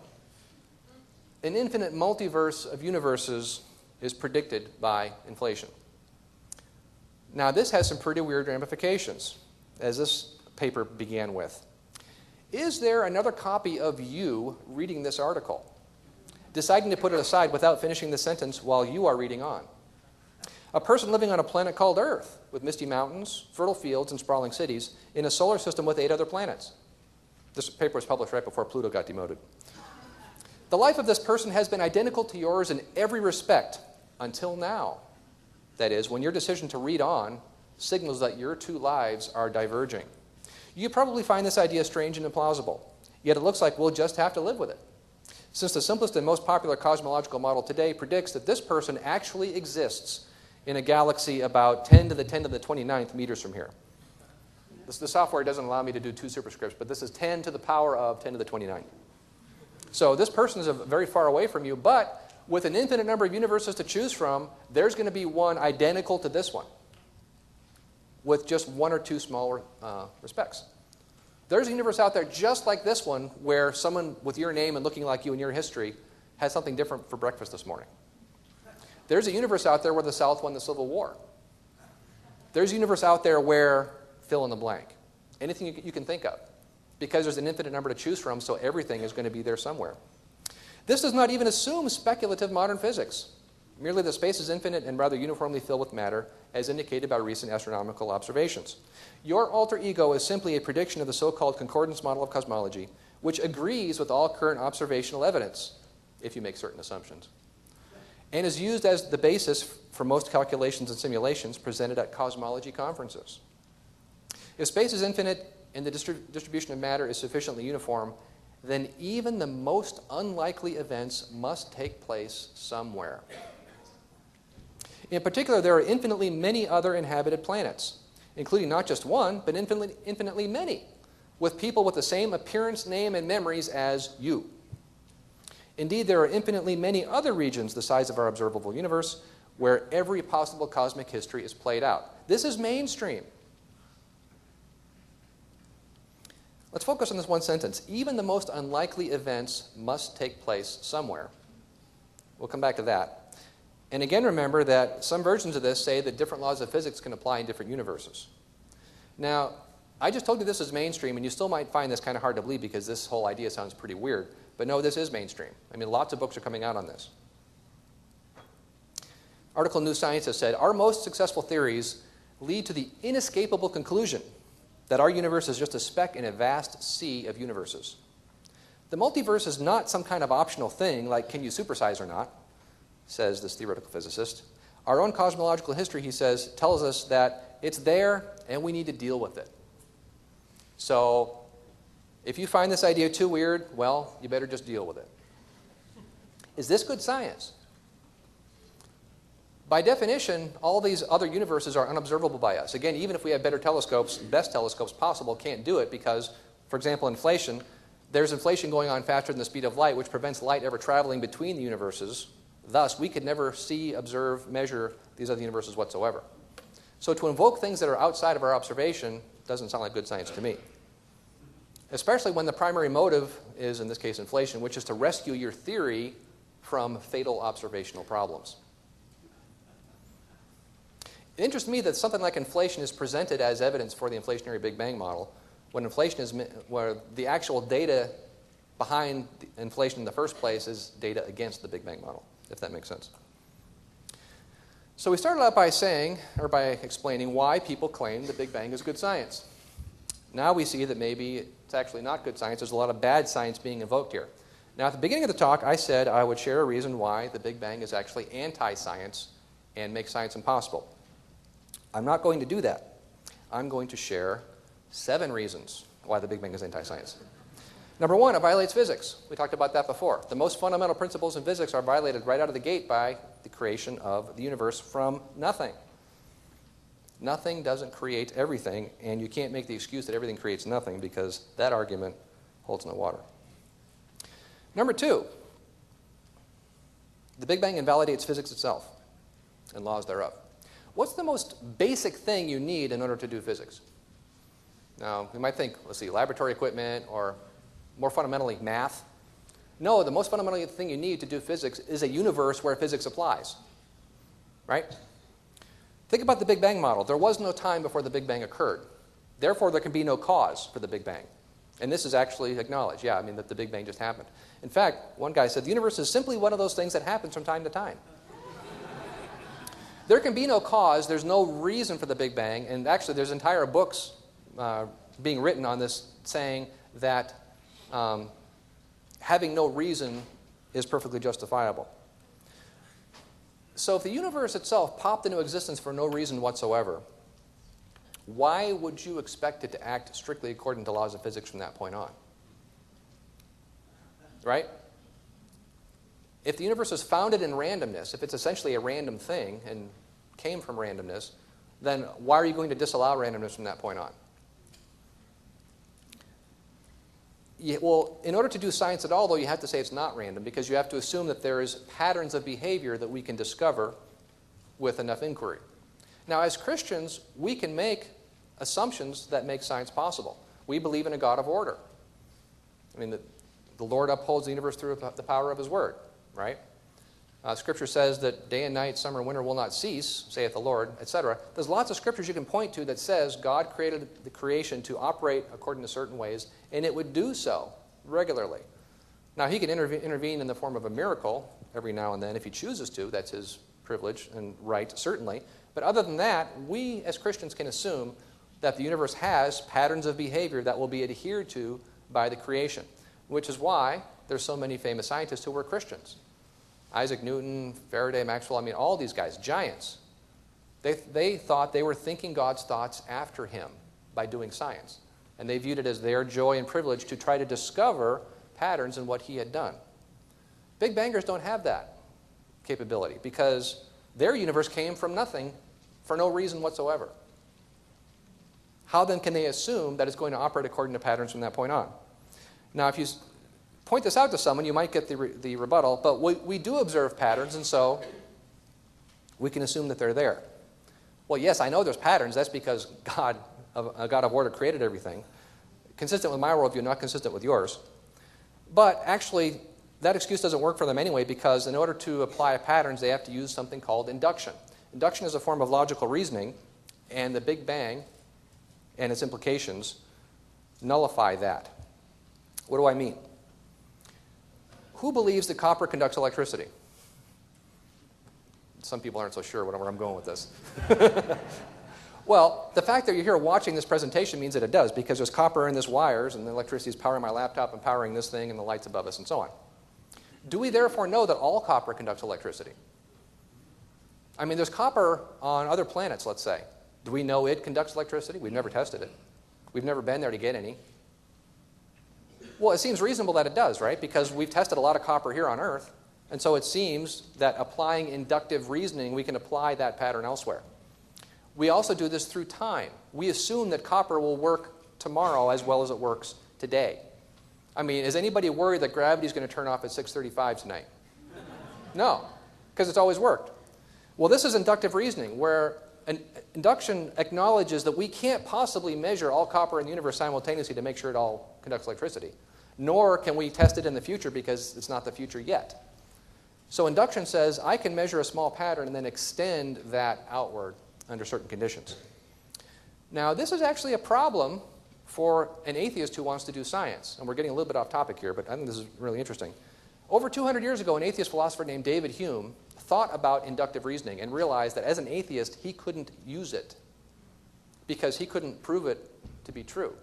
an infinite multiverse of universes is predicted by inflation. Now, this has some pretty weird ramifications, as this paper began with. Is there another copy of you reading this article, deciding to put it aside without finishing the sentence while you are reading on? A person living on a planet called Earth, with misty mountains, fertile fields, and sprawling cities, in a solar system with 8 other planets. This paper was published right before Pluto got demoted. The life of this person has been identical to yours in every respect until now. That is, when your decision to read on signals that your two lives are diverging. You probably find this idea strange and implausible, yet it looks like we'll just have to live with it, since the simplest and most popular cosmological model today predicts that this person actually exists in a galaxy about 10 to the 10 to the 29th meters from here. The software doesn't allow me to do 2 superscripts, but this is 10 to the power of 10 to the 29th. So this person is very far away from you, but with an infinite number of universes to choose from, there's going to be one identical to this one, with just 1 or 2 smaller respects. There's a universe out there just like this one where someone with your name and looking like you in your history had something different for breakfast this morning. There's a universe out there where the South won the Civil War. There's a universe out there where fill in the blank. Anything you can think of. Because there's an infinite number to choose from, so everything is going to be there somewhere. This does not even assume speculative modern physics. Merely that space is infinite and rather uniformly filled with matter, as indicated by recent astronomical observations. Your alter ego is simply a prediction of the so-called concordance model of cosmology, which agrees with all current observational evidence, if you make certain assumptions, and is used as the basis for most calculations and simulations presented at cosmology conferences. If space is infinite and the distribution of matter is sufficiently uniform, then even the most unlikely events must take place somewhere. In particular, there are infinitely many other inhabited planets, including not just one, but infinitely many, with people with the same appearance, name, and memories as you. Indeed, there are infinitely many other regions the size of our observable universe where every possible cosmic history is played out. This is mainstream. Let's focus on this one sentence. Even the most unlikely events must take place somewhere. We'll come back to that. And again, remember that some versions of this say that different laws of physics can apply in different universes. Now, I just told you this is mainstream, and you still might find this kind of hard to believe because this whole idea sounds pretty weird. But no, this is mainstream. I mean, lots of books are coming out on this. Article New Science has said, our most successful theories lead to the inescapable conclusion that our universe is just a speck in a vast sea of universes. The multiverse is not some kind of optional thing, like can you supersize or not, says this theoretical physicist. Our own cosmological history, he says, tells us that it's there and we need to deal with it. So if you find this idea too weird, well, you better just deal with it. Is this good science? By definition, all these other universes are unobservable by us. Again, even if we have better telescopes, best telescopes possible, can't do it because, for example, inflation, there's inflation going on faster than the speed of light, which prevents light ever traveling between the universes. Thus, we could never see, observe, measure these other universes whatsoever. So to invoke things that are outside of our observation doesn't sound like good science to me. Especially when the primary motive is, in this case, inflation, which is to rescue your theory from fatal observational problems. It interests me that something like inflation is presented as evidence for the inflationary Big Bang model, when inflation is where the actual data behind the inflation in the first place is data against the Big Bang model, if that makes sense. So we started out by saying, or by explaining why people claim the Big Bang is good science. Now we see that maybe it's actually not good science. There's a lot of bad science being invoked here. Now at the beginning of the talk, I said I would share a reason why the Big Bang is actually anti-science and makes science impossible. I'm not going to do that. I'm going to share 7 reasons why the Big Bang is anti-science. Number 1, it violates physics. We talked about that before. The most fundamental principles in physics are violated right out of the gate by the creation of the universe from nothing. Nothing doesn't create everything, and you can't make the excuse that everything creates nothing because that argument holds no water. Number 2, the Big Bang invalidates physics itself and laws thereof. What's the most basic thing you need in order to do physics? Now, you might think, let's see, laboratory equipment or more fundamentally math. No, the most fundamental thing you need to do physics is a universe where physics applies. Right? Think about the Big Bang model. There was no time before the Big Bang occurred. Therefore, there can be no cause for the Big Bang. And this is actually acknowledged. Yeah, I mean, that the Big Bang just happened. In fact, one guy said the universe is simply one of those things that happens from time to time. There can be no cause. There's no reason for the Big Bang. And actually, there's entire books being written on this saying that having no reason is perfectly justifiable. So if the universe itself popped into existence for no reason whatsoever, why would you expect it to act strictly according to laws of physics from that point on? Right? If the universe is founded in randomness, if it's essentially a random thing and came from randomness, then why are you going to disallow randomness from that point on? Well, in order to do science at all, though, you have to say it's not random, because you have to assume that there is patterns of behavior that we can discover with enough inquiry. Now, as Christians, we can make assumptions that make science possible. We believe in a God of order. I mean, the Lord upholds the universe through the power of His Word, right? Scripture says that day and night, summer and winter will not cease, saith the Lord, etc. There's lots of scriptures you can point to that says God created the creation to operate according to certain ways, and it would do so regularly. Now, He can intervene in the form of a miracle every now and then if He chooses to. That's His privilege and right, certainly. But other than that, we as Christians can assume that the universe has patterns of behavior that will be adhered to by the creation, which is why there's so many famous scientists who were Christians. Isaac Newton, Faraday, Maxwell, I mean, all these guys, giants. They thought they were thinking God's thoughts after Him by doing science. And they viewed it as their joy and privilege to try to discover patterns in what He had done. Big Bangers don't have that capability because their universe came from nothing for no reason whatsoever. How then can they assume that it's going to operate according to patterns from that point on? Now, if you point this out to someone, you might get the rebuttal, but we do observe patterns, and so we can assume that they're there. Well, yes, I know there's patterns. That's because a God of order created everything. Consistent with my worldview, not consistent with yours. But actually, that excuse doesn't work for them anyway, because in order to apply patterns, they have to use something called induction. Induction is a form of logical reasoning, and the Big Bang and its implications nullify that. What do I mean? Who believes that copper conducts electricity? Some people aren't so sure where I'm going with this. Well, the fact that you're here watching this presentation means that it does, because there's copper in this wires, and the electricity is powering my laptop and powering this thing and the lights above us and so on. Do we therefore know that all copper conducts electricity? I mean, there's copper on other planets, let's say. Do we know it conducts electricity? We've never tested it. We've never been there to get any. Well, it seems reasonable that it does, right? Because we've tested a lot of copper here on Earth, and so it seems that applying inductive reasoning, we can apply that pattern elsewhere. We also do this through time. We assume that copper will work tomorrow as well as it works today. I mean, is anybody worried that gravity is going to turn off at 6:35 tonight? No, because it's always worked. Well, this is inductive reasoning, where induction acknowledges that we can't possibly measure all copper in the universe simultaneously to make sure it all conducts electricity. Nor can we test it in the future because it's not the future yet. So induction says I can measure a small pattern and then extend that outward under certain conditions. Now, this is actually a problem for an atheist who wants to do science. And we're getting a little bit off topic here, but I think this is really interesting. Over 200 years ago, an atheist philosopher named David Hume thought about inductive reasoning and realized that as an atheist, he couldn't use it because he couldn't prove it to be true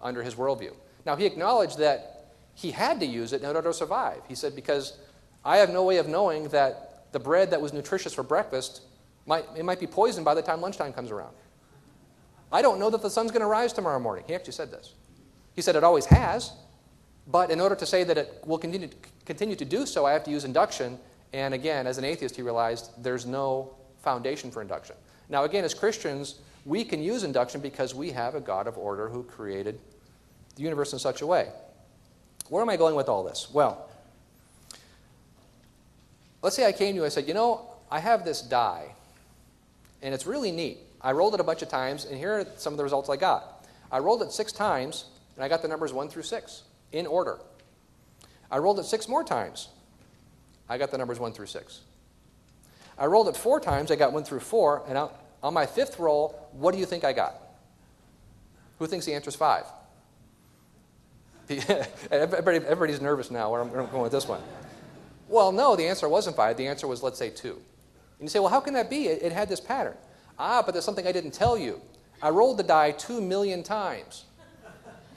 under his worldview. Now, he acknowledged that he had to use it in order to survive. He said, because I have no way of knowing that the bread that was nutritious for breakfast might be poisoned by the time lunchtime comes around. I don't know that the sun's going to rise tomorrow morning. He actually said this. He said it always has, but in order to say that it will continue to do so, I have to use induction. And again, as an atheist, he realized there's no foundation for induction. Now, again, as Christians, we can use induction because we have a God of order who created the universe in such a way. Where am I going with all this? Well, let's say I came to you and I said, you know, I have this die, and it's really neat. I rolled it a bunch of times, and here are some of the results I got. I rolled it 6 times, and I got the numbers 1 through 6 in order. I rolled it 6 more times. I got the numbers 1 through 6. I rolled it 4 times. I got 1 through 4. And on my 5th roll, what do you think I got? Who thinks the answer is 5? Everybody's nervous now where I'm going with this one. Well, no, the answer wasn't 5. The answer was, let's say, 2. And you say, well, how can that be? It had this pattern. But there's something I didn't tell you. I rolled the die 2 million times.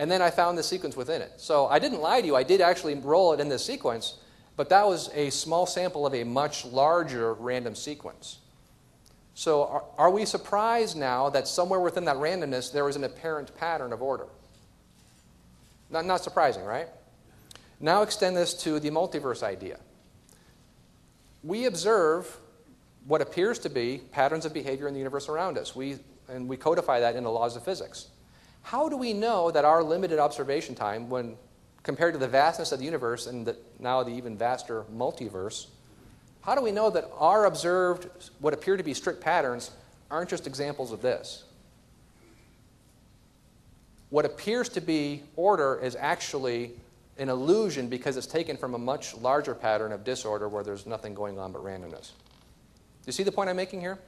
And then I found the sequence within it. So I didn't lie to you. I did actually roll it in this sequence. But that was a small sample of a much larger random sequence. So are we surprised now that somewhere within that randomness there was an apparent pattern of order? Not surprising, right? Now extend this to the multiverse idea. We observe what appears to be patterns of behavior in the universe around us. We codify that in the laws of physics. How do we know that our limited observation time, when compared to the vastness of the universe and now the even vaster multiverse, how do we know that our observed, what appear to be strict patterns, aren't just examples of this? What appears to be order is actually an illusion because it's taken from a much larger pattern of disorder where there's nothing going on but randomness. Do you see the point I'm making here?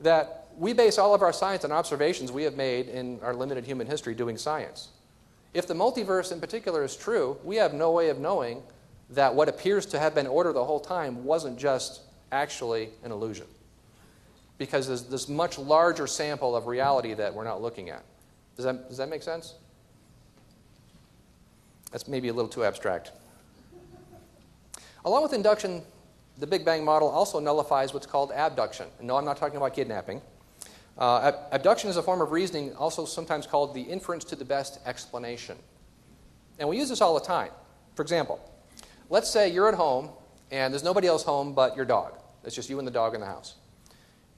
That we base all of our science on observations we have made in our limited human history doing science. If the multiverse in particular is true, we have no way of knowing that what appears to have been order the whole time wasn't just actually an illusion. Because there's this much larger sample of reality that we're not looking at. Does that make sense? That's maybe a little too abstract. Along with induction, the Big Bang model also nullifies what's called abduction. And no, I'm not talking about kidnapping. Abduction is a form of reasoning also sometimes called the inference to the best explanation. And we use this all the time. For example, let's say you're at home and there's nobody else home but your dog. It's just you and the dog in the house.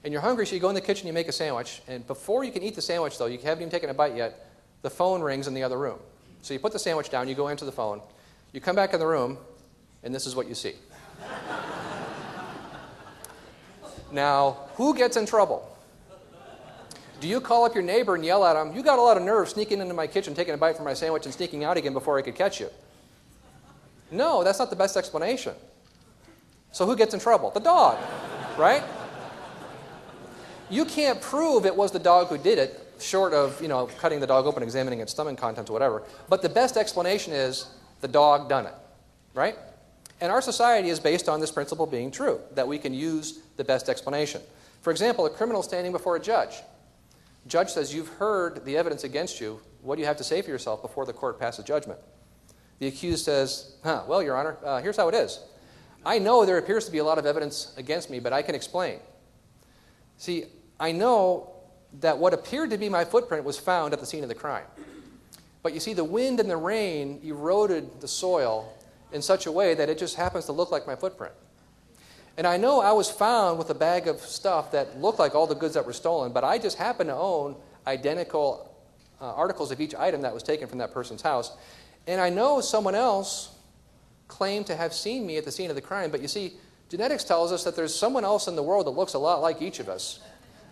And you're hungry, so you go in the kitchen, you make a sandwich, and before you can eat the sandwich, though, you haven't even taken a bite yet, the phone rings in the other room. So you put the sandwich down, you go into the phone, you come back in the room, and this is what you see. Now, who gets in trouble? Do you call up your neighbor and yell at him, you got a lot of nerve sneaking into my kitchen, taking a bite from my sandwich, and sneaking out again before I could catch you? No, that's not the best explanation. So who gets in trouble? The dog, right? You can't prove it was the dog who did it, short of, cutting the dog open, examining its stomach contents, or whatever. But the best explanation is the dog done it, right? And our society is based on this principle being true, that we can use the best explanation. For example, a criminal standing before a judge. Judge says, you've heard the evidence against you. What do you have to say for yourself before the court passes judgment? The accused says, well, Your Honor, here's how it is. I know there appears to be a lot of evidence against me, but I can explain. See, I know that what appeared to be my footprint was found at the scene of the crime. But you see, the wind and the rain eroded the soil in such a way that it just happens to look like my footprint. And I know I was found with a bag of stuff that looked like all the goods that were stolen, but I just happen to own identical articles of each item that was taken from that person's house. And I know someone else claimed to have seen me at the scene of the crime, but you see, genetics tells us that there's someone else in the world that looks a lot like each of us.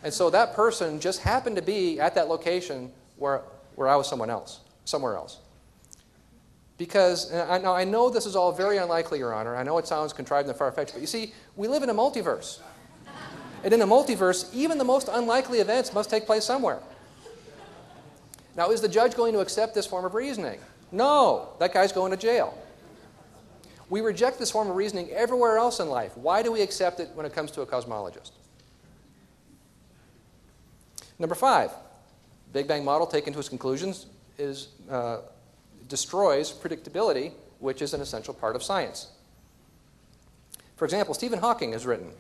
And so that person just happened to be at that location where I was somewhere else. Because, now I know this is all very unlikely, Your Honor. I know it sounds contrived and far-fetched, but you see, we live in a multiverse. And in a multiverse, even the most unlikely events must take place somewhere. Now, is the judge going to accept this form of reasoning? No, that guy's going to jail. We reject this form of reasoning everywhere else in life. Why do we accept it when it comes to a cosmologist? Number 5, Big Bang model taken to its conclusions destroys predictability, which is an essential part of science. For example, Stephen Hawking has written,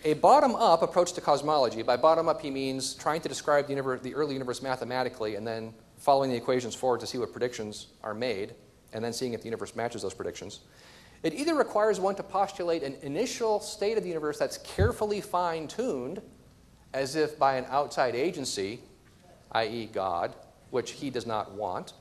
a bottom-up approach to cosmology. By bottom-up, he means trying to describe the early universe mathematically and then following the equations forward to see what predictions are made and then seeing if the universe matches those predictions. It either requires one to postulate an initial state of the universe that's carefully fine-tuned, as if by an outside agency, i.e. God, which he does not want,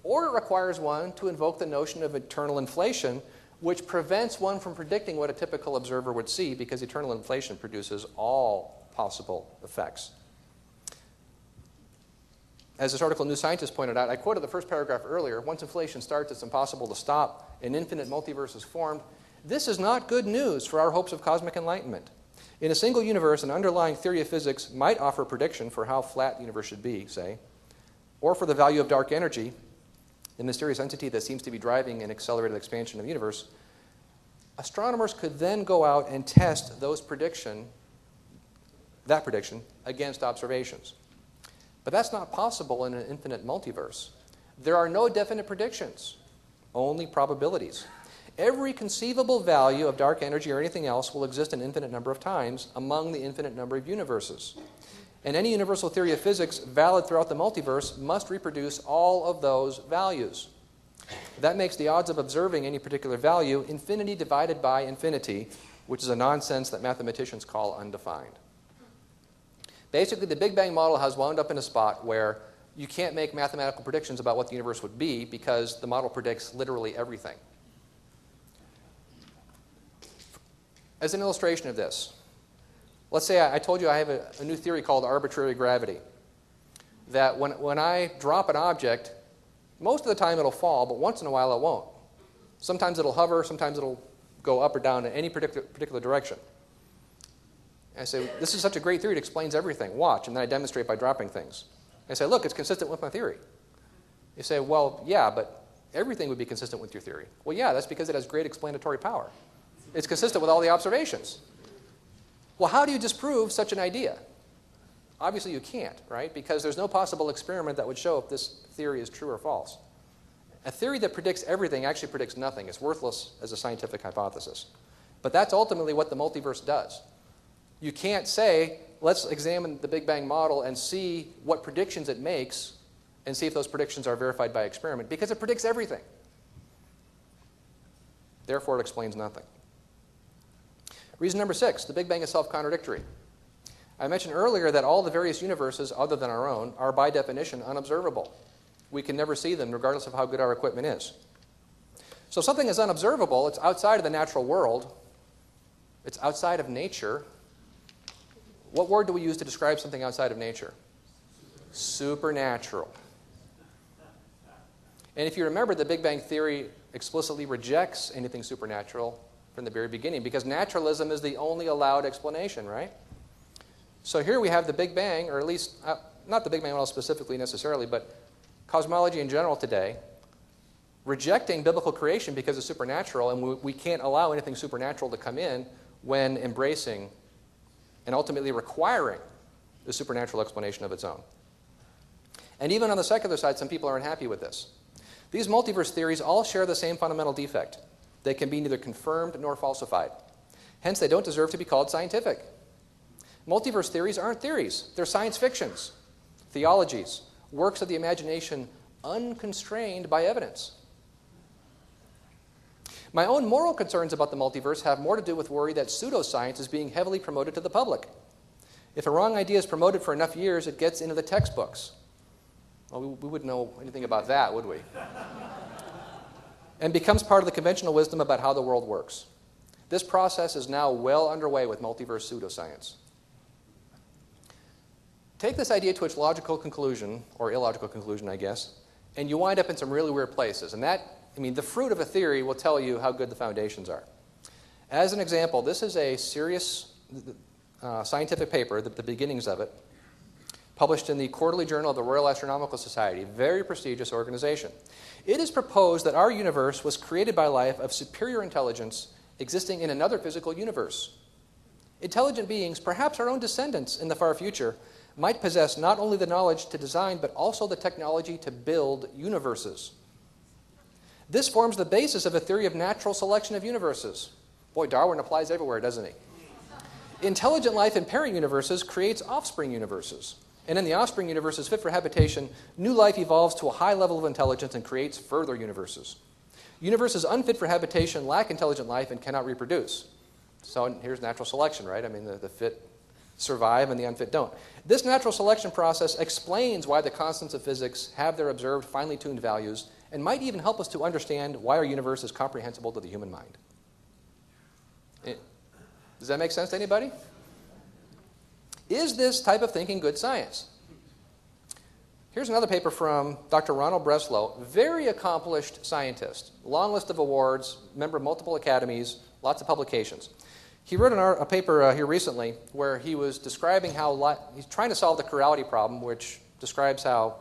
or it requires one to invoke the notion of eternal inflation, which prevents one from predicting what a typical observer would see, because eternal inflation produces all possible effects. As this article, New Scientist, pointed out, I quoted the first paragraph earlier, once inflation starts, it's impossible to stop. an infinite multiverse is formed, this is not good news for our hopes of cosmic enlightenment. In a single universe, an underlying theory of physics might offer a prediction for how flat the universe should be, say, or for the value of dark energy, the mysterious entity that seems to be driving an accelerated expansion of the universe. Astronomers could then go out and test that prediction against observations. But that's not possible in an infinite multiverse. There are no definite predictions, only probabilities. Every conceivable value of dark energy or anything else will exist an infinite number of times among the infinite number of universes. And any universal theory of physics valid throughout the multiverse must reproduce all of those values. That makes the odds of observing any particular value infinity divided by infinity, which is a nonsense that mathematicians call undefined. Basically, the Big Bang model has wound up in a spot where you can't make mathematical predictions about what the universe would be because the model predicts literally everything. As an illustration of this, let's say I told you I have a new theory called arbitrary gravity. That when I drop an object, most of the time it'll fall, but once in a while it won't. Sometimes it'll hover, sometimes it'll go up or down in any particular direction. And I say, this is such a great theory, it explains everything. Watch, and then I demonstrate by dropping things. I say, look, it's consistent with my theory. You say, well, yeah, but everything would be consistent with your theory. Well, yeah, that's because it has great explanatory power. It's consistent with all the observations. Well, how do you disprove such an idea? Obviously, you can't, right? Because there's no possible experiment that would show if this theory is true or false. A theory that predicts everything actually predicts nothing. It's worthless as a scientific hypothesis. But that's ultimately what the multiverse does. You can't say, let's examine the Big Bang model and see what predictions it makes and see if those predictions are verified by experiment, because it predicts everything. Therefore, it explains nothing. Reason number 6, the Big Bang is self-contradictory. I mentioned earlier that all the various universes other than our own are by definition unobservable. We can never see them regardless of how good our equipment is. So if something is unobservable, it's outside of the natural world, it's outside of nature. What word do we use to describe something outside of nature? Supernatural. And if you remember, the Big Bang theory explicitly rejects anything supernatural from the very beginning, because naturalism is the only allowed explanation, right? So here we have the Big Bang, or at least, not the Big Bang model specifically necessarily, but cosmology in general today, rejecting biblical creation because it's supernatural, and we can't allow anything supernatural to come in when embracing and ultimately requiring the supernatural explanation of its own. And even on the secular side, some people are unhappy with this. These multiverse theories all share the same fundamental defect. They can be neither confirmed nor falsified. Hence, they don't deserve to be called scientific. Multiverse theories aren't theories. They're science fictions, theologies, works of the imagination unconstrained by evidence. My own moral concerns about the multiverse have more to do with worry that pseudoscience is being heavily promoted to the public. If a wrong idea is promoted for enough years, it gets into the textbooks. Well, we wouldn't know anything about that, would we? And becomes part of the conventional wisdom about how the world works. This process is now well underway with multiverse pseudoscience. Take this idea to its logical conclusion, or illogical conclusion, I guess, and you wind up in some really weird places. And the fruit of a theory will tell you how good the foundations are. As an example, this is a serious scientific paper, the beginnings of it, published in the Quarterly Journal of the Royal Astronomical Society, a very prestigious organization. It is proposed that our universe was created by life of superior intelligence existing in another physical universe. Intelligent beings, perhaps our own descendants in the far future, might possess not only the knowledge to design, but also the technology to build universes. This forms the basis of a theory of natural selection of universes. Boy, Darwin applies everywhere, doesn't he? Intelligent life in parent universes creates offspring universes. And in the offspring universes fit for habitation, new life evolves to a high level of intelligence and creates further universes. Universes unfit for habitation lack intelligent life and cannot reproduce. So here's natural selection, right? The fit survive and the unfit don't. This natural selection process explains why the constants of physics have their observed, finely tuned values and might even help us to understand why our universe is comprehensible to the human mind. Does that make sense to anybody? Is this type of thinking good science? Here's another paper from Dr. Ronald Breslow, very accomplished scientist, long list of awards, member of multiple academies, lots of publications. He wrote a paper here recently where he was describing how he's trying to solve the chirality problem, which describes how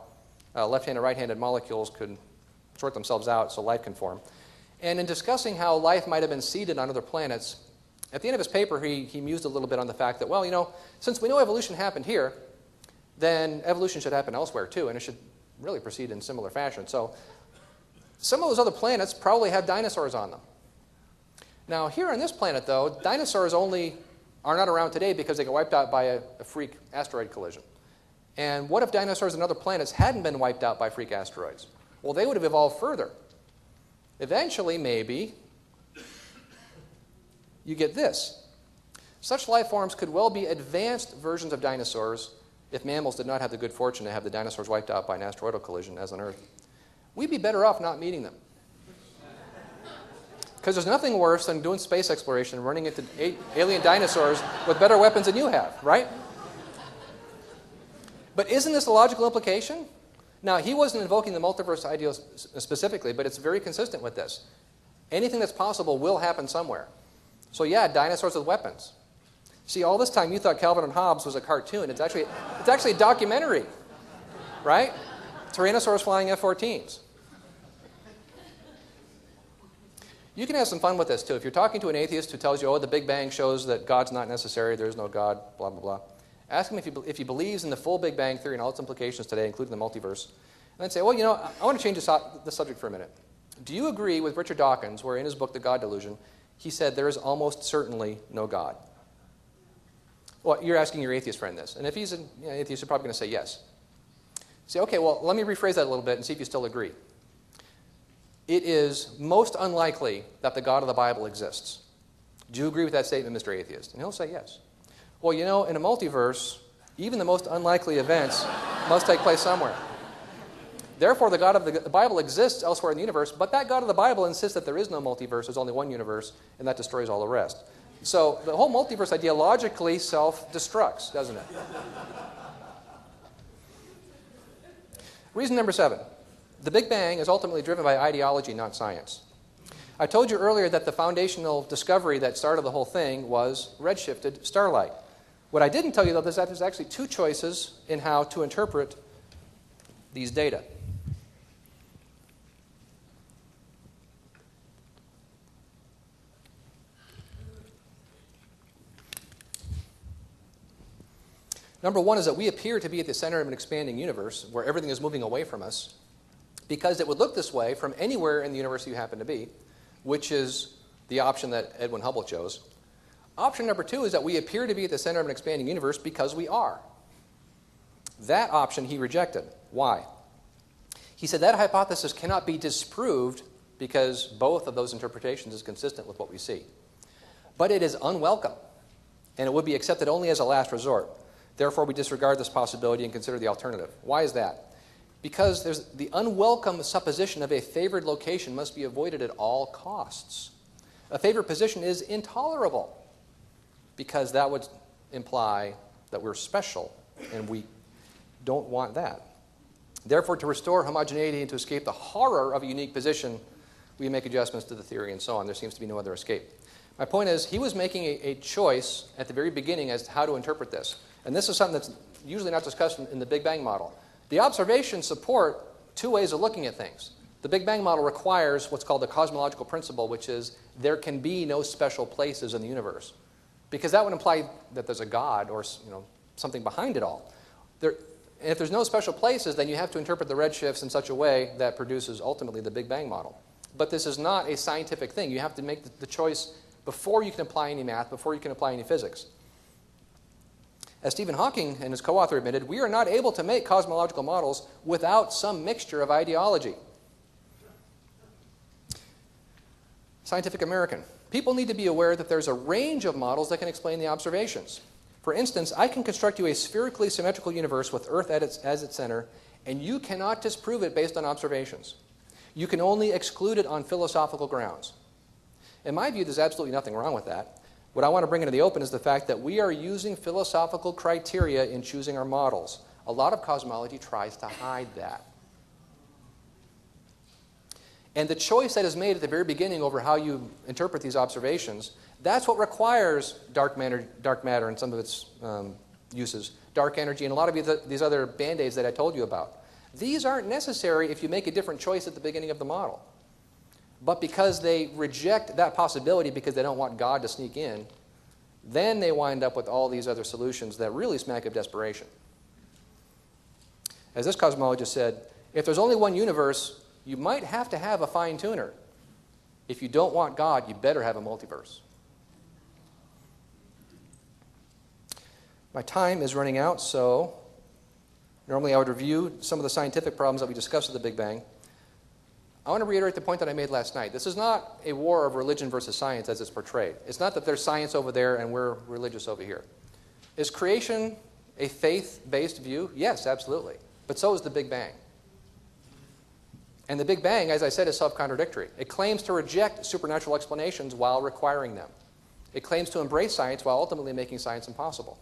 left-handed and right-handed molecules could sort themselves out so life can form. And in discussing how life might have been seeded on other planets, at the end of his paper, he mused a little bit on the fact that, well, you know, since we know evolution happened here, then evolution should happen elsewhere too, and it should really proceed in similar fashion. So some of those other planets probably have dinosaurs on them. Now, here on this planet, though, dinosaurs only are not around today because they got wiped out by a freak asteroid collision. And what if dinosaurs on other planets hadn't been wiped out by freak asteroids? Well, they would have evolved further. Eventually, maybe, you get this. Such life forms could well be advanced versions of dinosaurs if mammals did not have the good fortune to have the dinosaurs wiped out by an asteroidal collision, as on Earth. We'd be better off not meeting them. Because there's nothing worse than doing space exploration and running into alien dinosaurs with better weapons than you have, right? But isn't this a logical implication? Now, he wasn't invoking the multiverse ideal specifically, but it's very consistent with this. Anything that's possible will happen somewhere. So yeah, dinosaurs with weapons. See, all this time you thought Calvin and Hobbes was a cartoon. It's actually a documentary, right? Tyrannosaurus flying F-14s. You can have some fun with this, too. If you're talking to an atheist who tells you, oh, the Big Bang shows that God's not necessary, there's no God, blah, blah, blah. Ask him if he believes in the full Big Bang theory and all its implications today, including the multiverse. And then say, well, you know, I want to change the subject for a minute. Do you agree with Richard Dawkins, where in his book, The God Delusion, he said there is almost certainly no God? Well, you're asking your atheist friend this. And if he's an atheist, you're probably going to say yes. Say, okay, well, let me rephrase that a little bit and see if you still agree. It is most unlikely that the God of the Bible exists. Do you agree with that statement, Mr. Atheist? And he'll say yes. Well, you know, in a multiverse, even the most unlikely events must take place somewhere. Therefore, the God of the Bible exists elsewhere in the universe, but that God of the Bible insists that there is no multiverse, there's only one universe, and that destroys all the rest. So the whole multiverse idea logically self-destructs, doesn't it? Reason number 7. The Big Bang is ultimately driven by ideology, not science. I told you earlier that the foundational discovery that started the whole thing was redshifted starlight. What I didn't tell you, though, is that there's actually 2 choices in how to interpret these data. Number 1 is that we appear to be at the center of an expanding universe where everything is moving away from us, because it would look this way from anywhere in the universe you happen to be, which is the option that Edwin Hubble chose. Option number 2 is that we appear to be at the center of an expanding universe because we are. That option he rejected. Why? He said that hypothesis cannot be disproved because both of those interpretations is consistent with what we see. But it is unwelcome, and it would be accepted only as a last resort. Therefore, we disregard this possibility and consider the alternative. Why is that? Because there's the unwelcome supposition of a favored location must be avoided at all costs. A favored position is intolerable because that would imply that we're special, and we don't want that. Therefore, to restore homogeneity and to escape the horror of a unique position, we make adjustments to the theory and so on. There seems to be no other escape. My point is, he was making a choice at the very beginning as to how to interpret this. And this is something that's usually not discussed in the Big Bang model. The observations support 2 ways of looking at things. The Big Bang model requires what's called the cosmological principle, which is there can be no special places in the universe, because that would imply that there's a God or something behind it all. And if there's no special places, then you have to interpret the redshifts in such a way that produces ultimately the Big Bang model. But this is not a scientific thing. You have to make the choice before you can apply any math, before you can apply any physics. As Stephen Hawking and his co-author admitted, we are not able to make cosmological models without some mixture of ideology. Scientific American. People need to be aware that there's a range of models that can explain the observations. For instance, I can construct you a spherically symmetrical universe with Earth as its center, and you cannot disprove it based on observations. You can only exclude it on philosophical grounds. In my view, there's absolutely nothing wrong with that. What I want to bring into the open is the fact that we are using philosophical criteria in choosing our models. A lot of cosmology tries to hide that. And the choice that is made at the very beginning over how you interpret these observations, that's what requires dark matter and some of its uses, dark energy, and a lot of these other band-aids that I told you about. These aren't necessary if you make a different choice at the beginning of the model. But because they reject that possibility because they don't want God to sneak in, then they wind up with all these other solutions that really smack of desperation. As this cosmologist said, if there's only one universe, you might have to have a fine-tuner. If you don't want God, you better have a multiverse. My time is running out, so normally I would review some of the scientific problems that we discussed at the Big Bang. I want to reiterate the point that I made last night. This is not a war of religion versus science as it's portrayed. It's not that there's science over there and we're religious over here. Is creation a faith-based view? Yes, absolutely. But so is the Big Bang. And the Big Bang, as I said, is self-contradictory. It claims to reject supernatural explanations while requiring them. It claims to embrace science while ultimately making science impossible.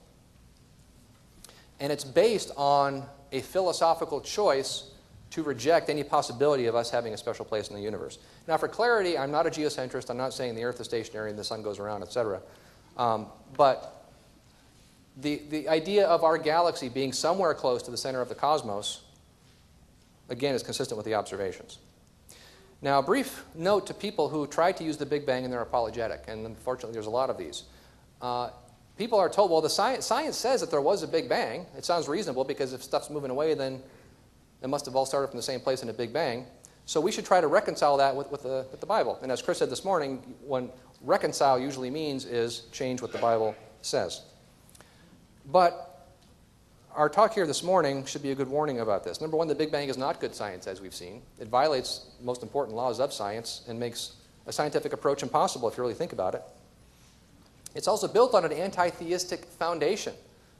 And it's based on a philosophical choice to reject any possibility of us having a special place in the universe. Now, for clarity, I'm not a geocentrist. I'm not saying the Earth is stationary and the sun goes around, etc. But the idea of our galaxy being somewhere close to the center of the cosmos, again, is consistent with the observations. Now, a brief note to people who try to use the Big Bang and they're apologetic, and unfortunately there's a lot of these. People are told, well, the science says that there was a Big Bang. It sounds reasonable because if stuff's moving away, then it must have all started from the same place in a Big Bang. So we should try to reconcile that with the Bible. And as Chris said this morning, what reconcile usually means is change what the Bible says. But our talk here this morning should be a good warning about this. Number one, the Big Bang is not good science, as we've seen. It violates most important laws of science and makes a scientific approach impossible if you really think about it. It's also built on an anti-theistic foundation,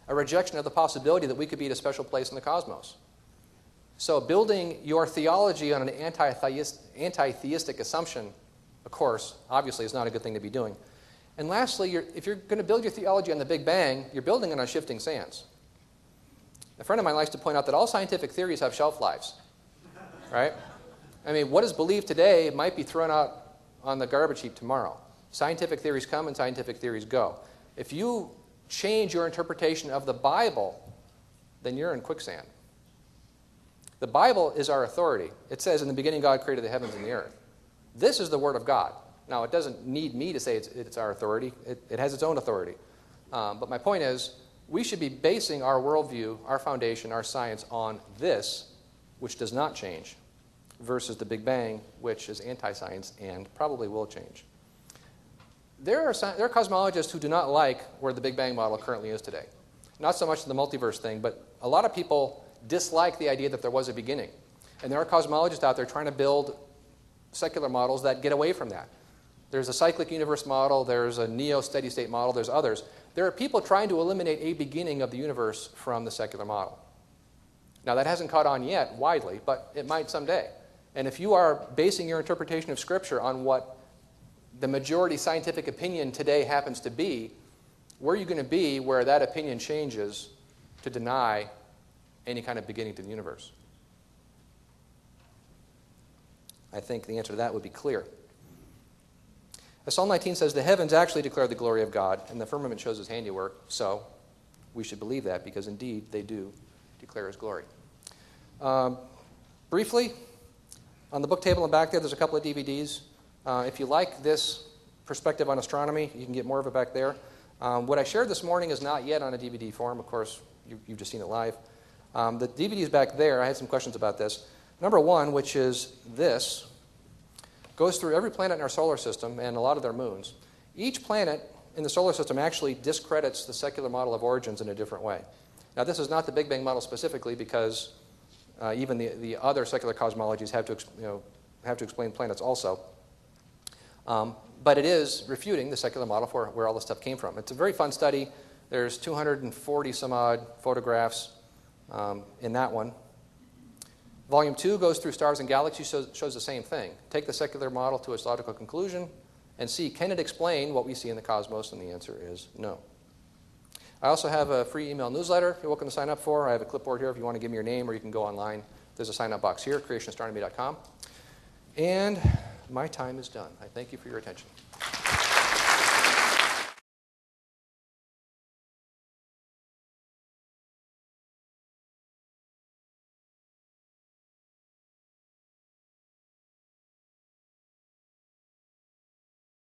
a rejection of the possibility that we could be at a special place in the cosmos. So building your theology on an anti-theistic assumption, of course, obviously is not a good thing to be doing. And lastly, if you're going to build your theology on the Big Bang, you're building it on shifting sands. A friend of mine likes to point out that all scientific theories have shelf lives, right? I mean, what is believed today might be thrown out on the garbage heap tomorrow. Scientific theories come and scientific theories go. If you change your interpretation of the Bible, then you're in quicksand. The Bible is our authority. It says, in the beginning God created the heavens and the earth. This is the Word of God. Now, it doesn't need me to say it's our authority. It has its own authority. But my point is, we should be basing our worldview, our foundation, our science on this, which does not change, versus the Big Bang, which is anti-science and probably will change. There are cosmologists who do not like where the Big Bang model currently is today. Not so much the multiverse thing, but a lot of people dislike the idea that there was a beginning. And there are cosmologists out there trying to build secular models that get away from that. There's a cyclic universe model, there's a neo-steady state model, there's others. There are people trying to eliminate a beginning of the universe from the secular model. Now, that hasn't caught on yet widely, but it might someday. And if you are basing your interpretation of Scripture on what the majority scientific opinion today happens to be, where are you going to be where that opinion changes to deny any kind of beginning to the universe? I think the answer to that would be clear. As Psalm 19 says, the heavens actually declare the glory of God, and the firmament shows his handiwork, so we should believe that, because indeed they do declare his glory. Briefly, on the book table in the back there's a couple of DVDs. If you like this perspective on astronomy, you can get more of it back there. What I shared this morning is not yet on a DVD form. Of course, you've just seen it live. The DVD is back there. I had some questions about this. Number one, which is this, goes through every planet in our solar system and a lot of their moons. Each planet in the solar system actually discredits the secular model of origins in a different way. Now, this is not the Big Bang model specifically, because even the other secular cosmologies have to explain planets also. But it is refuting the secular model for where all this stuff came from. It's a very fun study. There's 240 some odd photographs in that one. Volume 2 goes through stars and galaxies, shows the same thing. Take the secular model to its logical conclusion and see, can it explain what we see in the cosmos? And the answer is no. I also have a free email newsletter you're welcome to sign up for. I have a clipboard here if you want to give me your name, or you can go online. There's a sign-up box here, creationastronomy.com. And my time is done. I thank you for your attention.